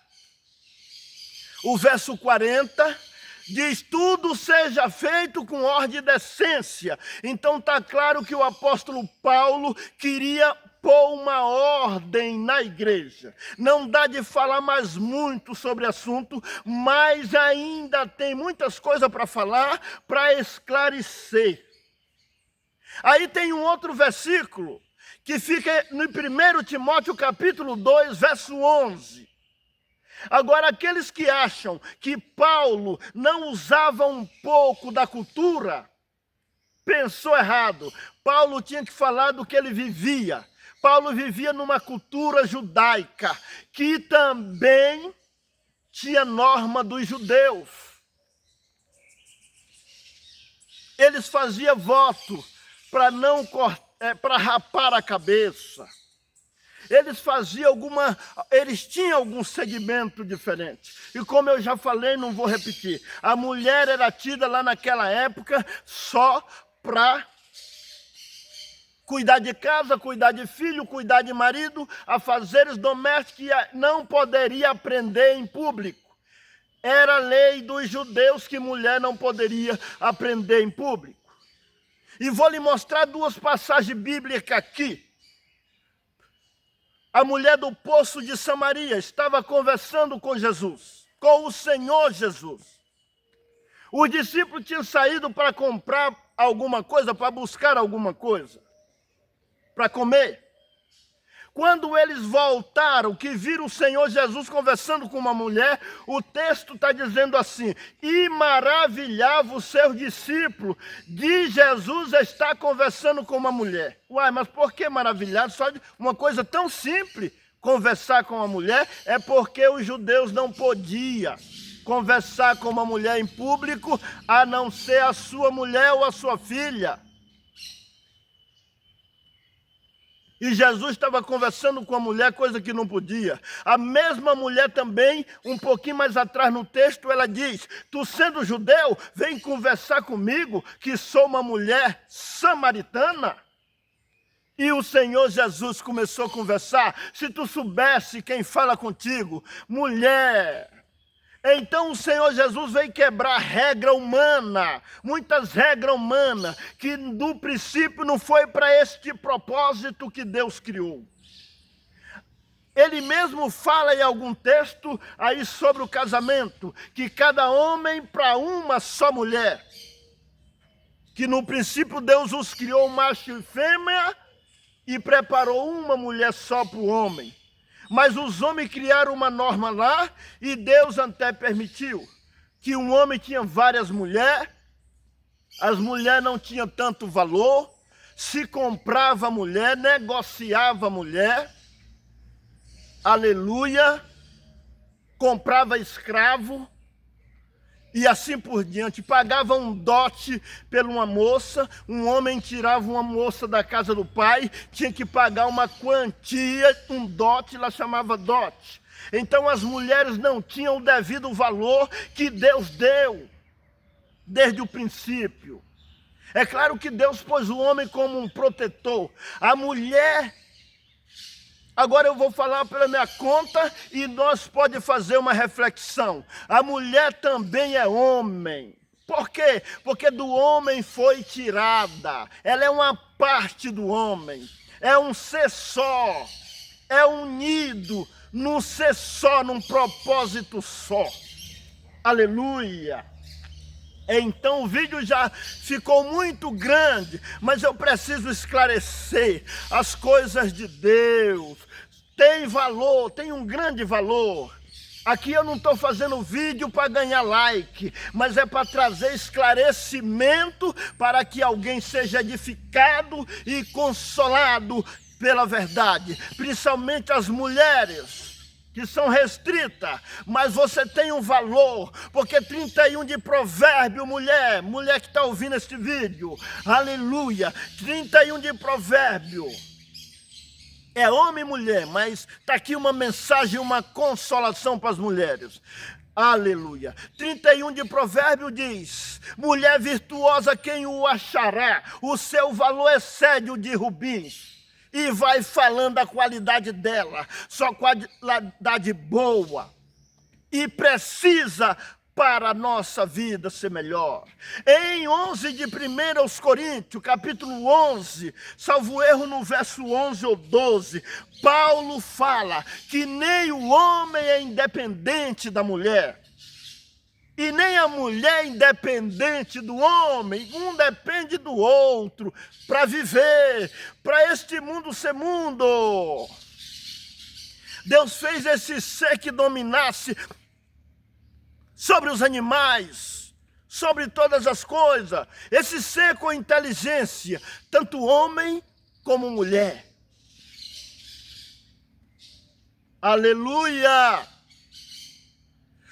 diz, tudo seja feito com ordem e decência. Então está claro que o apóstolo Paulo queria pôr uma ordem na igreja. Não dá de falar mais muito sobre o assunto, mas ainda tem muitas coisas para falar, para esclarecer. Aí tem um outro versículo, que fica no 1 Timóteo capítulo 2, verso 11. Agora, aqueles que acham que Paulo não usava um pouco da cultura, pensou errado. Paulo tinha que falar do que ele vivia. Paulo vivia numa cultura judaica, que também tinha norma dos judeus. Eles faziam voto para não cortar, para rapar a cabeça. eles tinham algum segmento diferente. E como eu já falei, não vou repetir, a mulher era tida lá naquela época só para cuidar de casa, cuidar de filho, cuidar de marido, afazeres domésticos, e não poderia aprender em público. Era lei dos judeus que mulher não poderia aprender em público. E vou lhe mostrar duas passagens bíblicas aqui. A mulher do poço de Samaria estava conversando com Jesus, com o Senhor Jesus. Os discípulos tinham saído para comprar alguma coisa, para buscar alguma coisa, para comer. Quando eles voltaram, que viram o Senhor Jesus conversando com uma mulher, o texto está dizendo assim: e maravilhava os seus discípulos de Jesus estar conversando com uma mulher. Uai, mas por que maravilhado? Só de uma coisa tão simples, conversar com uma mulher, é porque os judeus não podiam conversar com uma mulher em público, a não ser a sua mulher ou a sua filha. E Jesus estava conversando com a mulher, coisa que não podia. A mesma mulher também, um pouquinho mais atrás no texto, ela diz: tu sendo judeu, vem conversar comigo, que sou uma mulher samaritana. E o Senhor Jesus começou a conversar: se tu soubesse quem fala contigo, mulher. Então o Senhor Jesus veio quebrar regra humana, muitas regras humanas, que do princípio não foi para este propósito que Deus criou. Ele mesmo fala em algum texto aí sobre o casamento, que cada homem para uma só mulher. Que no princípio Deus os criou macho e fêmea e preparou uma mulher só para o homem. Mas os homens criaram uma norma lá e Deus até permitiu que um homem tinha várias mulheres, as mulheres não tinham tanto valor, se comprava a mulher, negociava a mulher, aleluia, comprava escravo e assim por diante. Pagava um dote por uma moça, um homem tirava uma moça da casa do pai, tinha que pagar uma quantia, um dote, ela chamava dote. Então as mulheres não tinham o devido valor que Deus deu, desde o princípio. É claro que Deus pôs o homem como um protetor. A mulher, agora eu vou falar pela minha conta e nós podemos fazer uma reflexão. A mulher também é homem. Por quê? Porque do homem foi tirada. Ela é uma parte do homem. É um ser só. É unido num ser só, num propósito só. Aleluia. Então o vídeo já ficou muito grande, mas eu preciso esclarecer as coisas de Deus. Tem valor, tem um grande valor. Aqui eu não estou fazendo vídeo para ganhar like, mas é para trazer esclarecimento para que alguém seja edificado e consolado pela verdade. Principalmente as mulheres que são restritas, mas você tem um valor, porque 31 de Provérbio, mulher que está ouvindo este vídeo, aleluia, 31 de Provérbio, é homem e mulher, mas está aqui uma mensagem, uma consolação para as mulheres, aleluia. 31 de Provérbio diz: mulher virtuosa quem o achará, o seu valor excede o de rubins. E vai falando a qualidade dela, só qualidade boa. E precisa para a nossa vida ser melhor. Em 11 de 1 Coríntios, capítulo 11, salvo erro no verso 11 ou 12, Paulo fala que nem o homem é independente da mulher. E nem a mulher independente do homem, um depende do outro para viver, para este mundo ser mundo. Deus fez esse ser que dominasse sobre os animais, sobre todas as coisas. Esse ser com inteligência, tanto homem como mulher. Aleluia!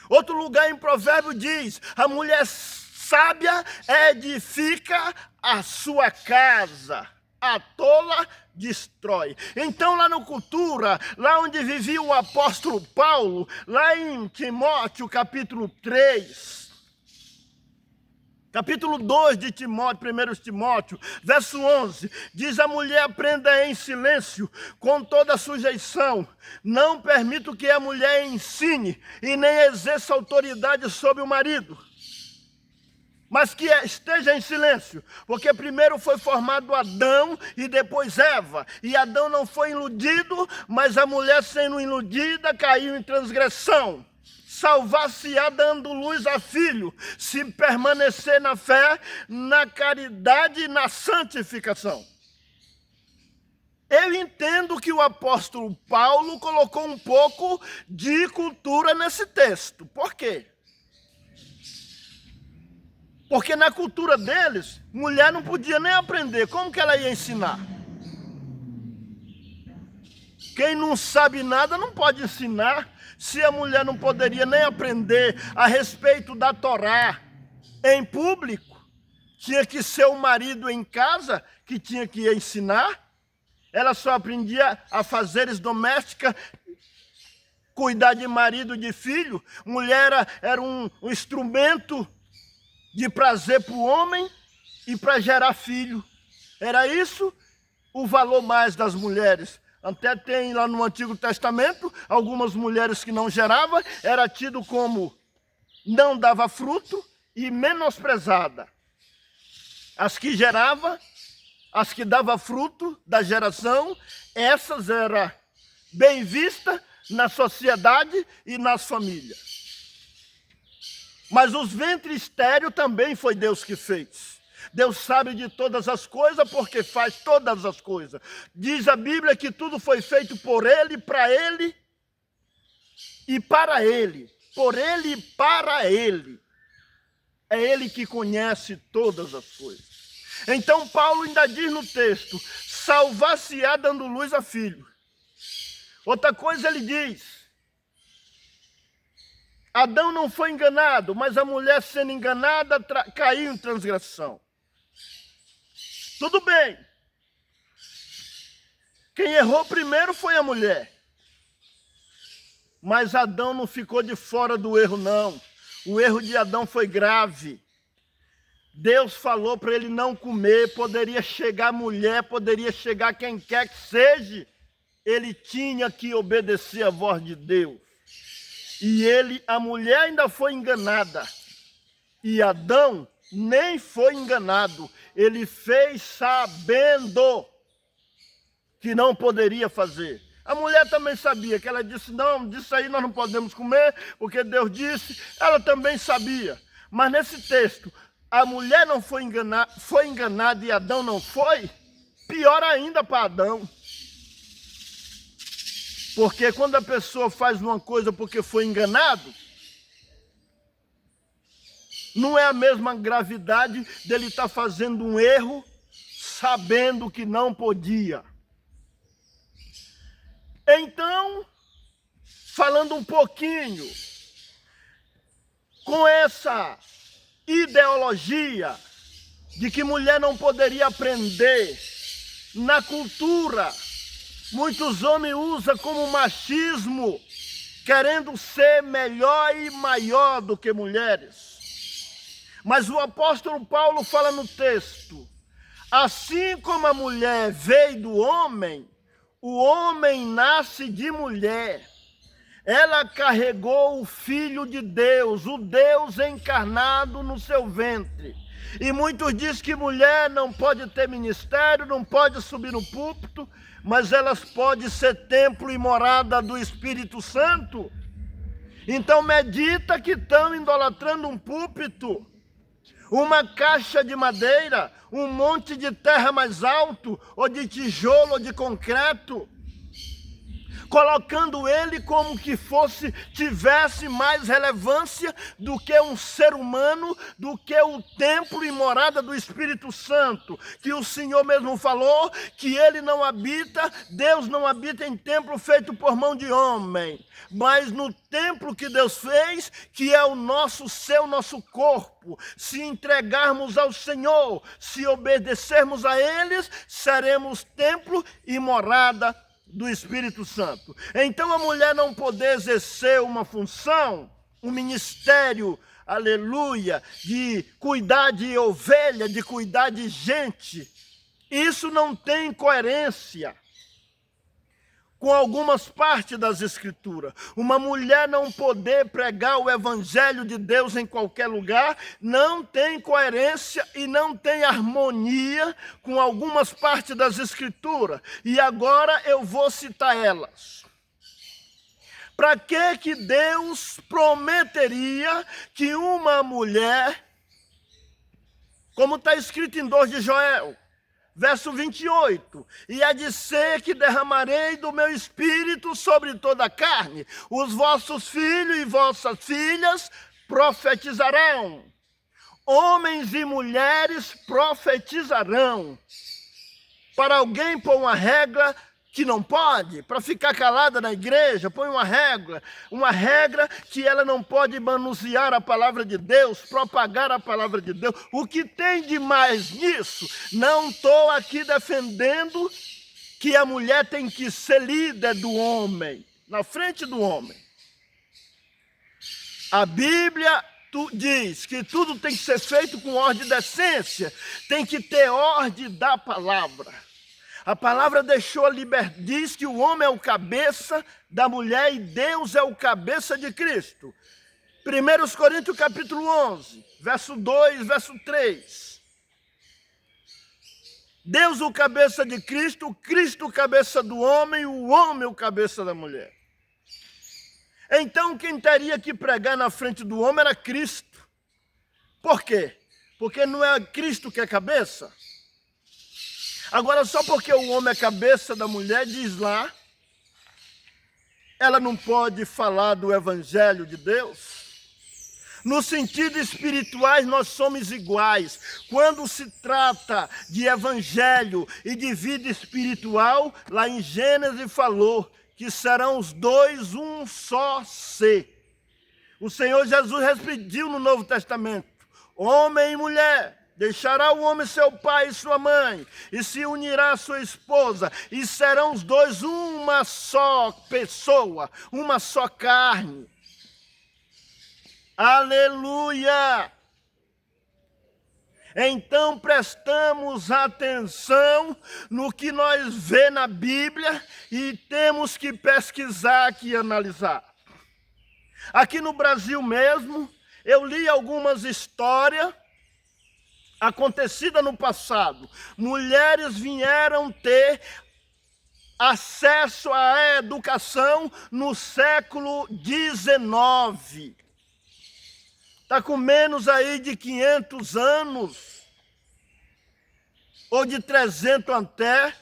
Outro lugar em Provérbio diz: a mulher sábia edifica a sua casa. a tola destrói. Então, lá no Cultura, lá onde vivia o apóstolo Paulo, lá em Timóteo, capítulo 3, capítulo 2 de Timóteo, 1 Timóteo, verso 11, diz: a mulher aprenda em silêncio, com toda sujeição. Não permito que a mulher ensine e nem exerça autoridade sobre o marido, mas que esteja em silêncio, porque primeiro foi formado Adão e depois Eva. E Adão não foi iludido, mas a mulher, sendo iludida, caiu em transgressão. Salvar-se-á dando luz a filho, se permanecer na fé, na caridade e na santificação. Eu entendo que o apóstolo Paulo colocou um pouco de cultura nesse texto. Por quê? Porque na cultura deles, mulher não podia nem aprender. Como que ela ia ensinar? Quem não sabe nada não pode ensinar. Se a mulher não poderia nem aprender a respeito da Torá em público, tinha que ser o marido em casa que tinha que ensinar. Ela só aprendia a fazeres domésticas, cuidar de marido e de filho. Mulher era um instrumento de prazer para o homem e para gerar filho. Era isso o valor mais das mulheres. Até tem lá no Antigo Testamento, algumas mulheres que não geravam, era tido como não dava fruto e menosprezada. As que geravam, as que davam fruto da geração, essas eram bem vistas na sociedade e nas famílias. Mas os ventres estéreis também foi Deus que fez. Deus sabe de todas as coisas porque faz todas as coisas. Diz a Bíblia que tudo foi feito por Ele, para Ele e para Ele. Por Ele e para Ele. É Ele que conhece todas as coisas. Então Paulo ainda diz no texto: salvar-se-á dando luz a filho. Outra coisa ele diz: Adão não foi enganado, mas a mulher, sendo enganada, caiu em transgressão. Tudo bem. Quem errou primeiro foi a mulher. Mas Adão não ficou de fora do erro, não. O erro de Adão foi grave. Deus falou para ele não comer, poderia chegar mulher, poderia chegar quem quer que seja. Ele tinha que obedecer a voz de Deus. E a mulher ainda foi enganada. E Adão nem foi enganado. Ele fez sabendo que não poderia fazer. A mulher também sabia, que ela disse: não, disso aí nós não podemos comer, porque Deus disse. Ela também sabia. Mas nesse texto, a mulher não foi enganada e Adão não foi. Pior ainda para Adão. Porque quando a pessoa faz uma coisa porque foi enganado, não é a mesma gravidade dele estar fazendo um erro sabendo que não podia. Então, falando um pouquinho com essa ideologia de que mulher não poderia aprender, na cultura, muitos homens usam como machismo, querendo ser melhor e maior do que mulheres. Mas o apóstolo Paulo fala no texto: assim como a mulher veio do homem, o homem nasce de mulher. Ela carregou o Filho de Deus, o Deus encarnado no seu ventre. E muitos dizem que mulher não pode ter ministério, não pode subir no púlpito, mas elas podem ser templo e morada do Espírito Santo. Então medita que estão idolatrando um púlpito, uma caixa de madeira, um monte de terra mais alto, ou de tijolo, ou de concreto. colocando ele como que tivesse mais relevância do que um ser humano, do que o templo e morada do Espírito Santo, que o Senhor mesmo falou que ele não habita, Deus não habita em templo feito por mão de homem, mas no templo que Deus fez, que é o nosso ser, o nosso corpo. Se entregarmos ao Senhor, se obedecermos a eles, seremos templo e morada do Espírito Santo. Então a mulher não poder exercer uma função, um ministério, aleluia, de cuidar de ovelha, de cuidar de gente, isso não tem coerência com algumas partes das Escrituras. Uma mulher não poder pregar o Evangelho de Deus em qualquer lugar não tem coerência e não tem harmonia com algumas partes das Escrituras. E agora eu vou citar elas. Para que Deus prometeria que uma mulher, como está escrito em 2 de Joel, verso 28, e há de ser que derramarei do meu espírito sobre toda a carne, os vossos filhos e vossas filhas profetizarão, homens e mulheres profetizarão. Para alguém pôr uma regra que não pode, para ficar calada na igreja, põe uma regra que ela não pode manusear a palavra de Deus, propagar a palavra de Deus. O que tem de mais nisso? Não estou aqui defendendo que a mulher tem que ser líder do homem, na frente do homem. A Bíblia diz que tudo tem que ser feito com ordem e decência, tem que ter ordem da palavra. A palavra diz que o homem é o cabeça da mulher e Deus é o cabeça de Cristo. 1 Coríntios capítulo 11, verso 2, verso 3. Deus o cabeça de Cristo, Cristo o cabeça do homem, o homem o cabeça da mulher. Então quem teria que pregar na frente do homem era Cristo. Por quê? Porque não é Cristo que é cabeça? Agora, só porque o homem é cabeça da mulher, diz lá, ela não pode falar do Evangelho de Deus? No sentido espiritual, nós somos iguais. Quando se trata de Evangelho e de vida espiritual, lá em Gênesis falou que serão os dois um só ser. O Senhor Jesus repetiu no Novo Testamento, homem e mulher. Deixará o homem seu pai e sua mãe, e se unirá a sua esposa, e serão os dois uma só pessoa, uma só carne. Aleluia! Então prestamos atenção no que nós vemos na Bíblia e temos que pesquisar e analisar. Aqui no Brasil mesmo, eu li algumas histórias acontecida no passado. Mulheres vieram ter acesso à educação no século XIX. Está com menos aí de 500 anos, ou de 300 até,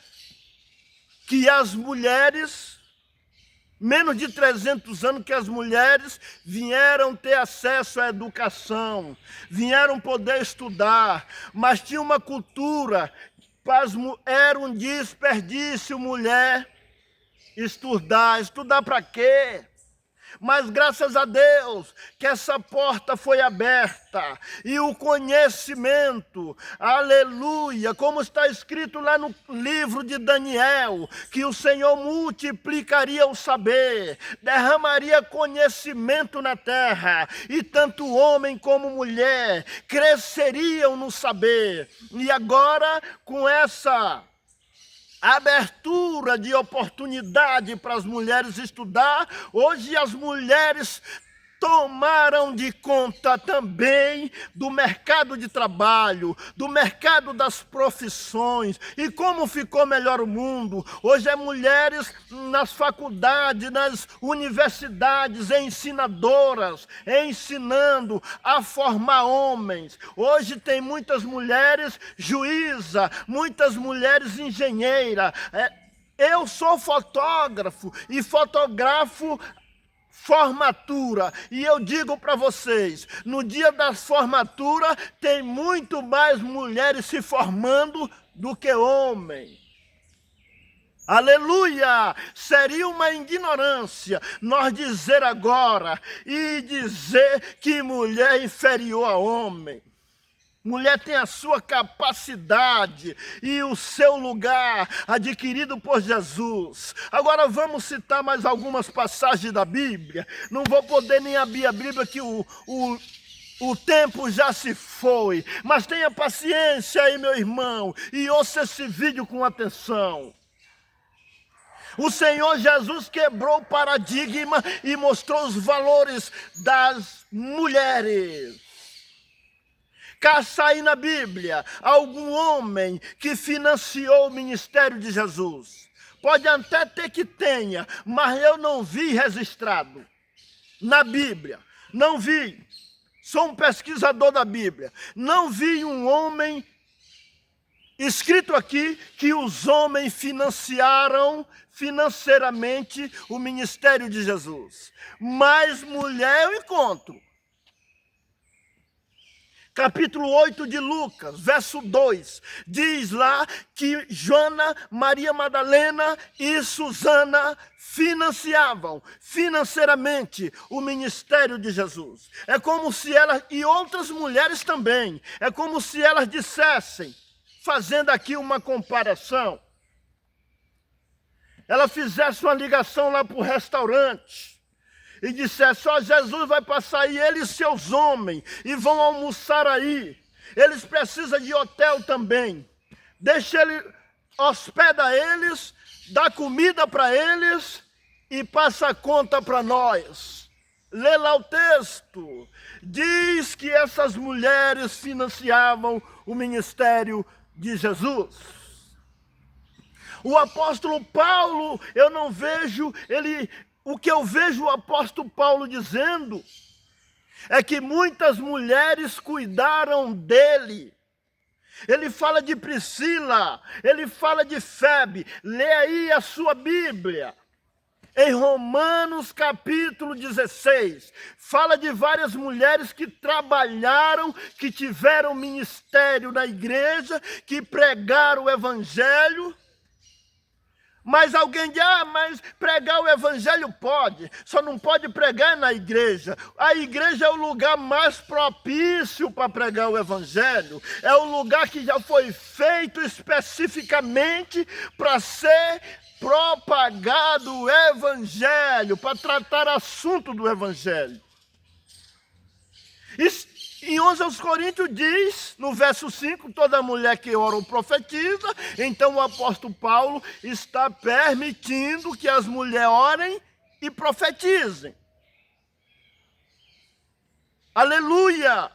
que as mulheres, menos de 300 anos que as mulheres vieram ter acesso à educação, vieram poder estudar, mas tinha uma cultura, era um desperdício mulher estudar para quê? Mas graças a Deus que essa porta foi aberta e o conhecimento, aleluia, como está escrito lá no livro de Daniel, que o Senhor multiplicaria o saber, derramaria conhecimento na terra, e tanto homem como mulher cresceriam no saber. E agora, com essa abertura de oportunidade para as mulheres estudar, hoje as mulheres tomaram de conta também do mercado de trabalho, do mercado das profissões. E como ficou melhor o mundo? Hoje é mulheres nas faculdades, nas universidades, ensinadoras, ensinando a formar homens. Hoje tem muitas mulheres juíza, muitas mulheres engenheira, Eu sou fotógrafo e fotografo formatura. E eu digo para vocês, no dia da formatura tem muito mais mulheres se formando do que homens. Aleluia! Seria uma ignorância nós dizer agora e dizer que mulher é inferior a homem. Mulher tem a sua capacidade e o seu lugar adquirido por Jesus. Agora vamos citar mais algumas passagens da Bíblia. Não vou poder nem abrir a Bíblia que o tempo já se foi. Mas tenha paciência aí, meu irmão, e ouça esse vídeo com atenção. O Senhor Jesus quebrou o paradigma e mostrou os valores das mulheres. Caça aí na Bíblia algum homem que financiou o ministério de Jesus. Pode até ter que tenha, mas eu não vi registrado na Bíblia. Não vi. Sou um pesquisador da Bíblia. Não vi um homem escrito aqui que os homens financiaram financeiramente o ministério de Jesus. Mas mulher eu encontro. Capítulo 8 de Lucas, verso 2, diz lá que Joana, Maria Madalena e Susana financiavam financeiramente o ministério de Jesus. É como se elas, e outras mulheres também, é como se elas dissessem, fazendo aqui uma comparação, ela fizesse uma ligação lá para o restaurante e dissesse, ó, Jesus vai passar aí, ele e seus homens, e vão almoçar aí. Eles precisam de hotel também. Deixa ele, hospeda eles, dá comida para eles e passa a conta para nós. Lê lá o texto. Diz que essas mulheres financiavam o ministério de Jesus. O apóstolo Paulo, eu não vejo o que eu vejo o apóstolo Paulo dizendo é que muitas mulheres cuidaram dele. Ele fala de Priscila, ele fala de Febe. Lê aí a sua Bíblia. Em Romanos capítulo 16, fala de várias mulheres que trabalharam, que tiveram ministério na igreja, que pregaram o evangelho. Mas alguém diz, mas pregar o evangelho pode, só não pode pregar na igreja. A igreja é o lugar mais propício para pregar o evangelho. É o lugar que já foi feito especificamente para ser propagado o evangelho, para tratar assunto do evangelho. Em 11 aos Coríntios diz, no verso 5, toda mulher que ora ou profetiza. Então o apóstolo Paulo está permitindo que as mulheres orem e profetizem. Aleluia!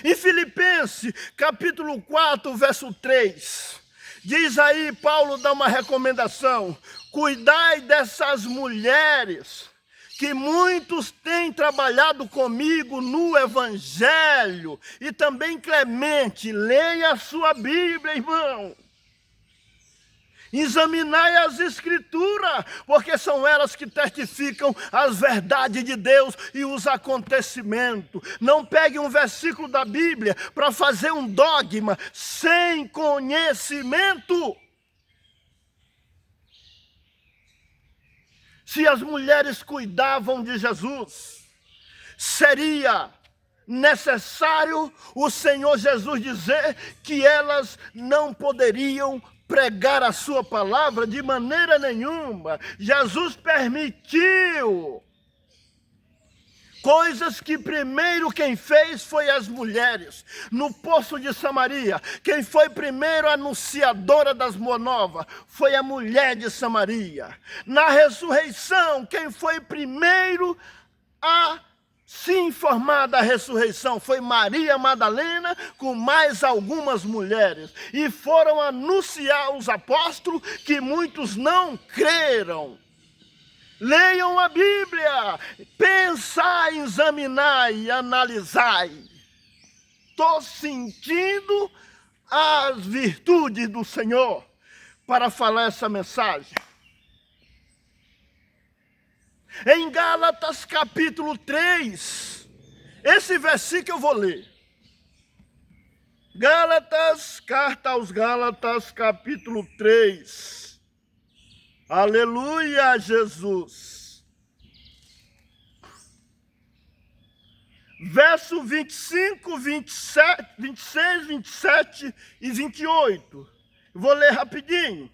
Em Filipenses, capítulo 4, verso 3, diz aí, Paulo dá uma recomendação. Cuidai dessas mulheres, que muitos têm trabalhado comigo no evangelho. E também Clemente, leia a sua Bíblia, irmão. Examinai as escrituras, porque são elas que testificam as verdades de Deus e os acontecimentos. Não pegue um versículo da Bíblia para fazer um dogma sem conhecimento. Se as mulheres cuidavam de Jesus, seria necessário o Senhor Jesus dizer que elas não poderiam pregar a sua palavra de maneira nenhuma. Jesus permitiu coisas que primeiro quem fez foi as mulheres. No poço de Samaria, quem foi primeiro anunciadora das boas novas foi a mulher de Samaria. Na ressurreição, quem foi primeiro a se informar da ressurreição foi Maria Madalena com mais algumas mulheres. E foram anunciar aos apóstolos que muitos não creram. Leiam a Bíblia, pensai, examinai e analisai. Estou sentindo as virtudes do Senhor para falar essa mensagem. Em Gálatas capítulo 3, esse versículo eu vou ler. Gálatas, carta aos Gálatas, capítulo 3. Aleluia, Jesus. Verso 25, 27, 26, 27 e 28. Vou ler rapidinho.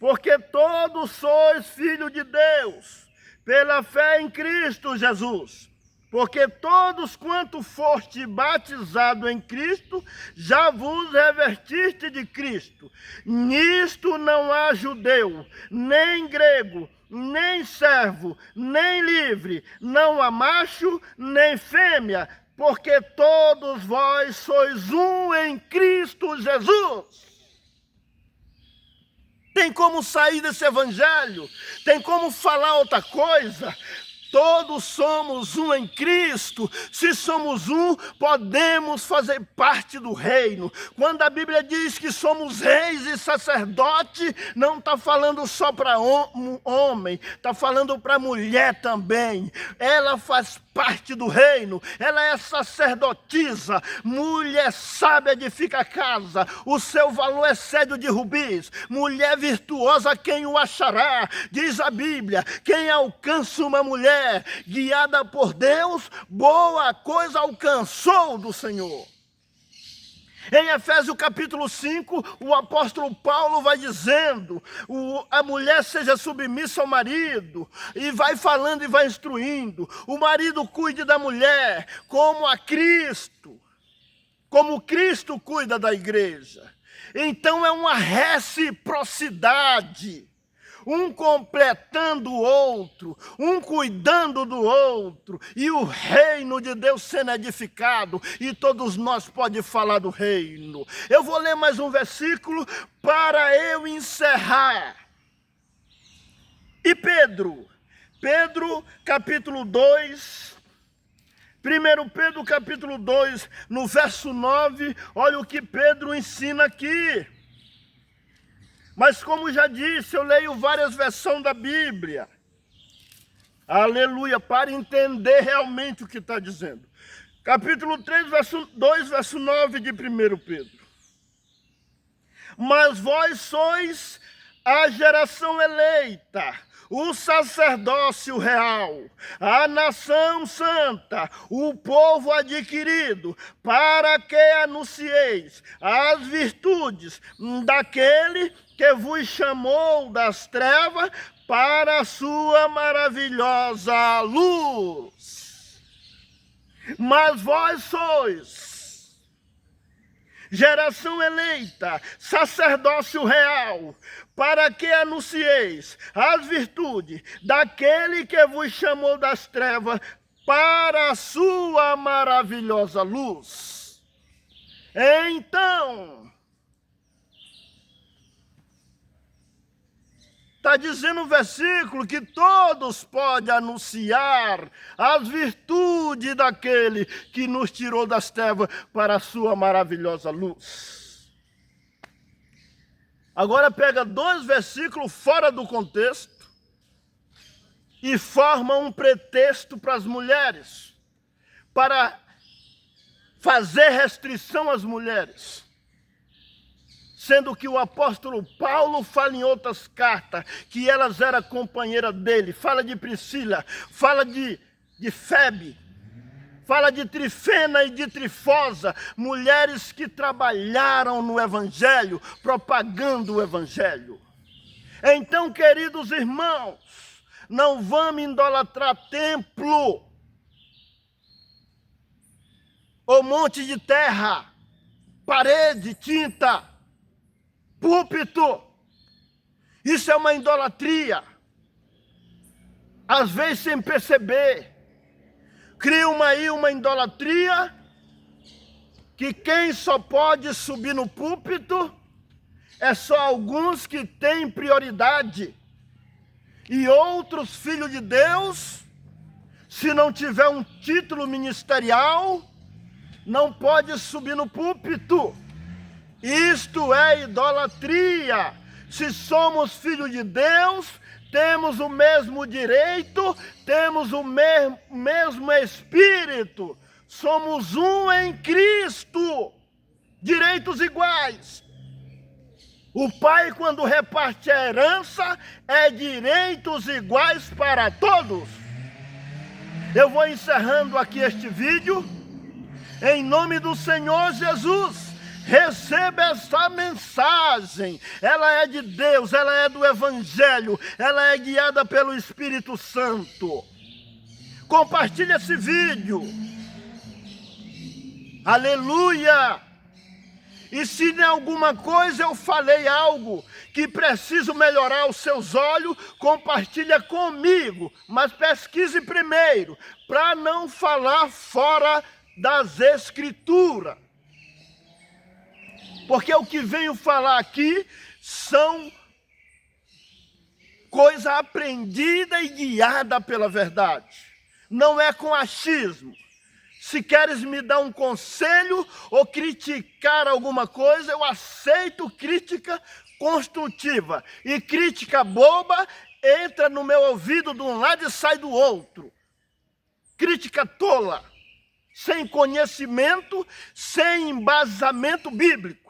Porque todos sois filhos de Deus, pela fé em Cristo Jesus. Porque todos quanto foste batizado em Cristo, já vos revestiste de Cristo. Nisto não há judeu, nem grego, nem servo, nem livre, não há macho, nem fêmea, porque todos vós sois um em Cristo Jesus. Tem como sair desse evangelho? Tem como falar outra coisa? Todos somos um em Cristo. Se somos um, podemos fazer parte do reino. Quando a Bíblia diz que somos reis e sacerdotes, não está falando só para homem, está falando para mulher também. Ela faz parte do reino, ela é sacerdotisa. Mulher sábia edifica a casa, o seu valor excede o de rubis. Mulher virtuosa, quem o achará? Diz a Bíblia, quem alcança uma mulher guiada por Deus, boa coisa alcançou do Senhor. Em Efésios capítulo 5, o apóstolo Paulo vai dizendo, a mulher seja submissa ao marido, e vai falando e vai instruindo. O marido cuide da mulher como a Cristo, como Cristo cuida da igreja. Então é uma reciprocidade. Um completando o outro, um cuidando do outro, e o reino de Deus sendo edificado, e todos nós podemos falar do reino. Eu vou ler mais um versículo para eu encerrar. E Pedro capítulo 2, 1 Pedro capítulo 2, no verso 9, olha o que Pedro ensina aqui. Mas como já disse, eu leio várias versões da Bíblia. Aleluia, para entender realmente o que está dizendo. Capítulo 3, verso 2, verso 9 de 1 Pedro. Mas vós sois a geração eleita, o sacerdócio real, a nação santa, o povo adquirido, para que anuncieis as virtudes daquele que vos chamou das trevas para a sua maravilhosa luz. Mas vós sois geração eleita, sacerdócio real, para que anuncieis as virtudes daquele que vos chamou das trevas para a sua maravilhosa luz. Então, está dizendo o versículo que todos podem anunciar as virtudes daquele que nos tirou das trevas para a sua maravilhosa luz. Agora pega dois versículos fora do contexto e forma um pretexto para as mulheres, para fazer restrição às mulheres. Sendo que o apóstolo Paulo fala em outras cartas que elas eram companheiras dele. Fala de Priscila, fala de Febe, fala de Trifena e de Trifosa, mulheres que trabalharam no Evangelho, propagando o Evangelho. Então, queridos irmãos, não vamos idolatrar templo, ou monte de terra, parede, tinta, púlpito. Isso é uma idolatria. Às vezes sem perceber. Cria uma idolatria que quem só pode subir no púlpito é só alguns que têm prioridade. E outros filhos de Deus, se não tiver um título ministerial, não pode subir no púlpito. Isto é idolatria. Se somos filhos de Deus, temos o mesmo direito, temos o mesmo Espírito. Somos um em Cristo, direitos iguais. O pai, quando reparte a herança, é direitos iguais para todos. Eu vou encerrando aqui este vídeo, em nome do Senhor Jesus. Receba essa mensagem, ela é de Deus, ela é do Evangelho, ela é guiada pelo Espírito Santo. Compartilhe esse vídeo. Aleluia! E se em alguma coisa eu falei algo que preciso melhorar os seus olhos, compartilha comigo, mas pesquise primeiro, para não falar fora das Escrituras. Porque o que venho falar aqui são coisa aprendida e guiada pela verdade. Não é com achismo. Se queres me dar um conselho ou criticar alguma coisa, eu aceito crítica construtiva. E crítica boba entra no meu ouvido de um lado e sai do outro. Crítica tola, sem conhecimento, sem embasamento bíblico.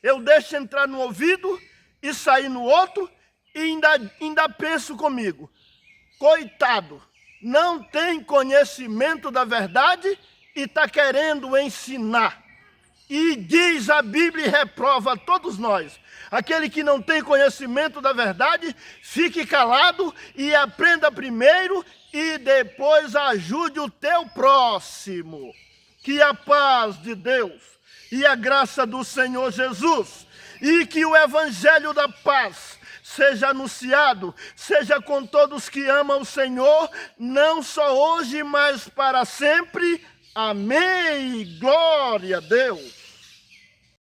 Eu deixo entrar no ouvido e sair no outro e ainda penso comigo. Coitado, não tem conhecimento da verdade e está querendo ensinar. E diz a Bíblia e reprova a todos nós. Aquele que não tem conhecimento da verdade, fique calado e aprenda primeiro e depois ajude o teu próximo. Que a paz de Deus e a graça do Senhor Jesus, e que o Evangelho da paz seja anunciado, seja com todos que amam o Senhor, não só hoje, mas para sempre. Amém. Glória a Deus.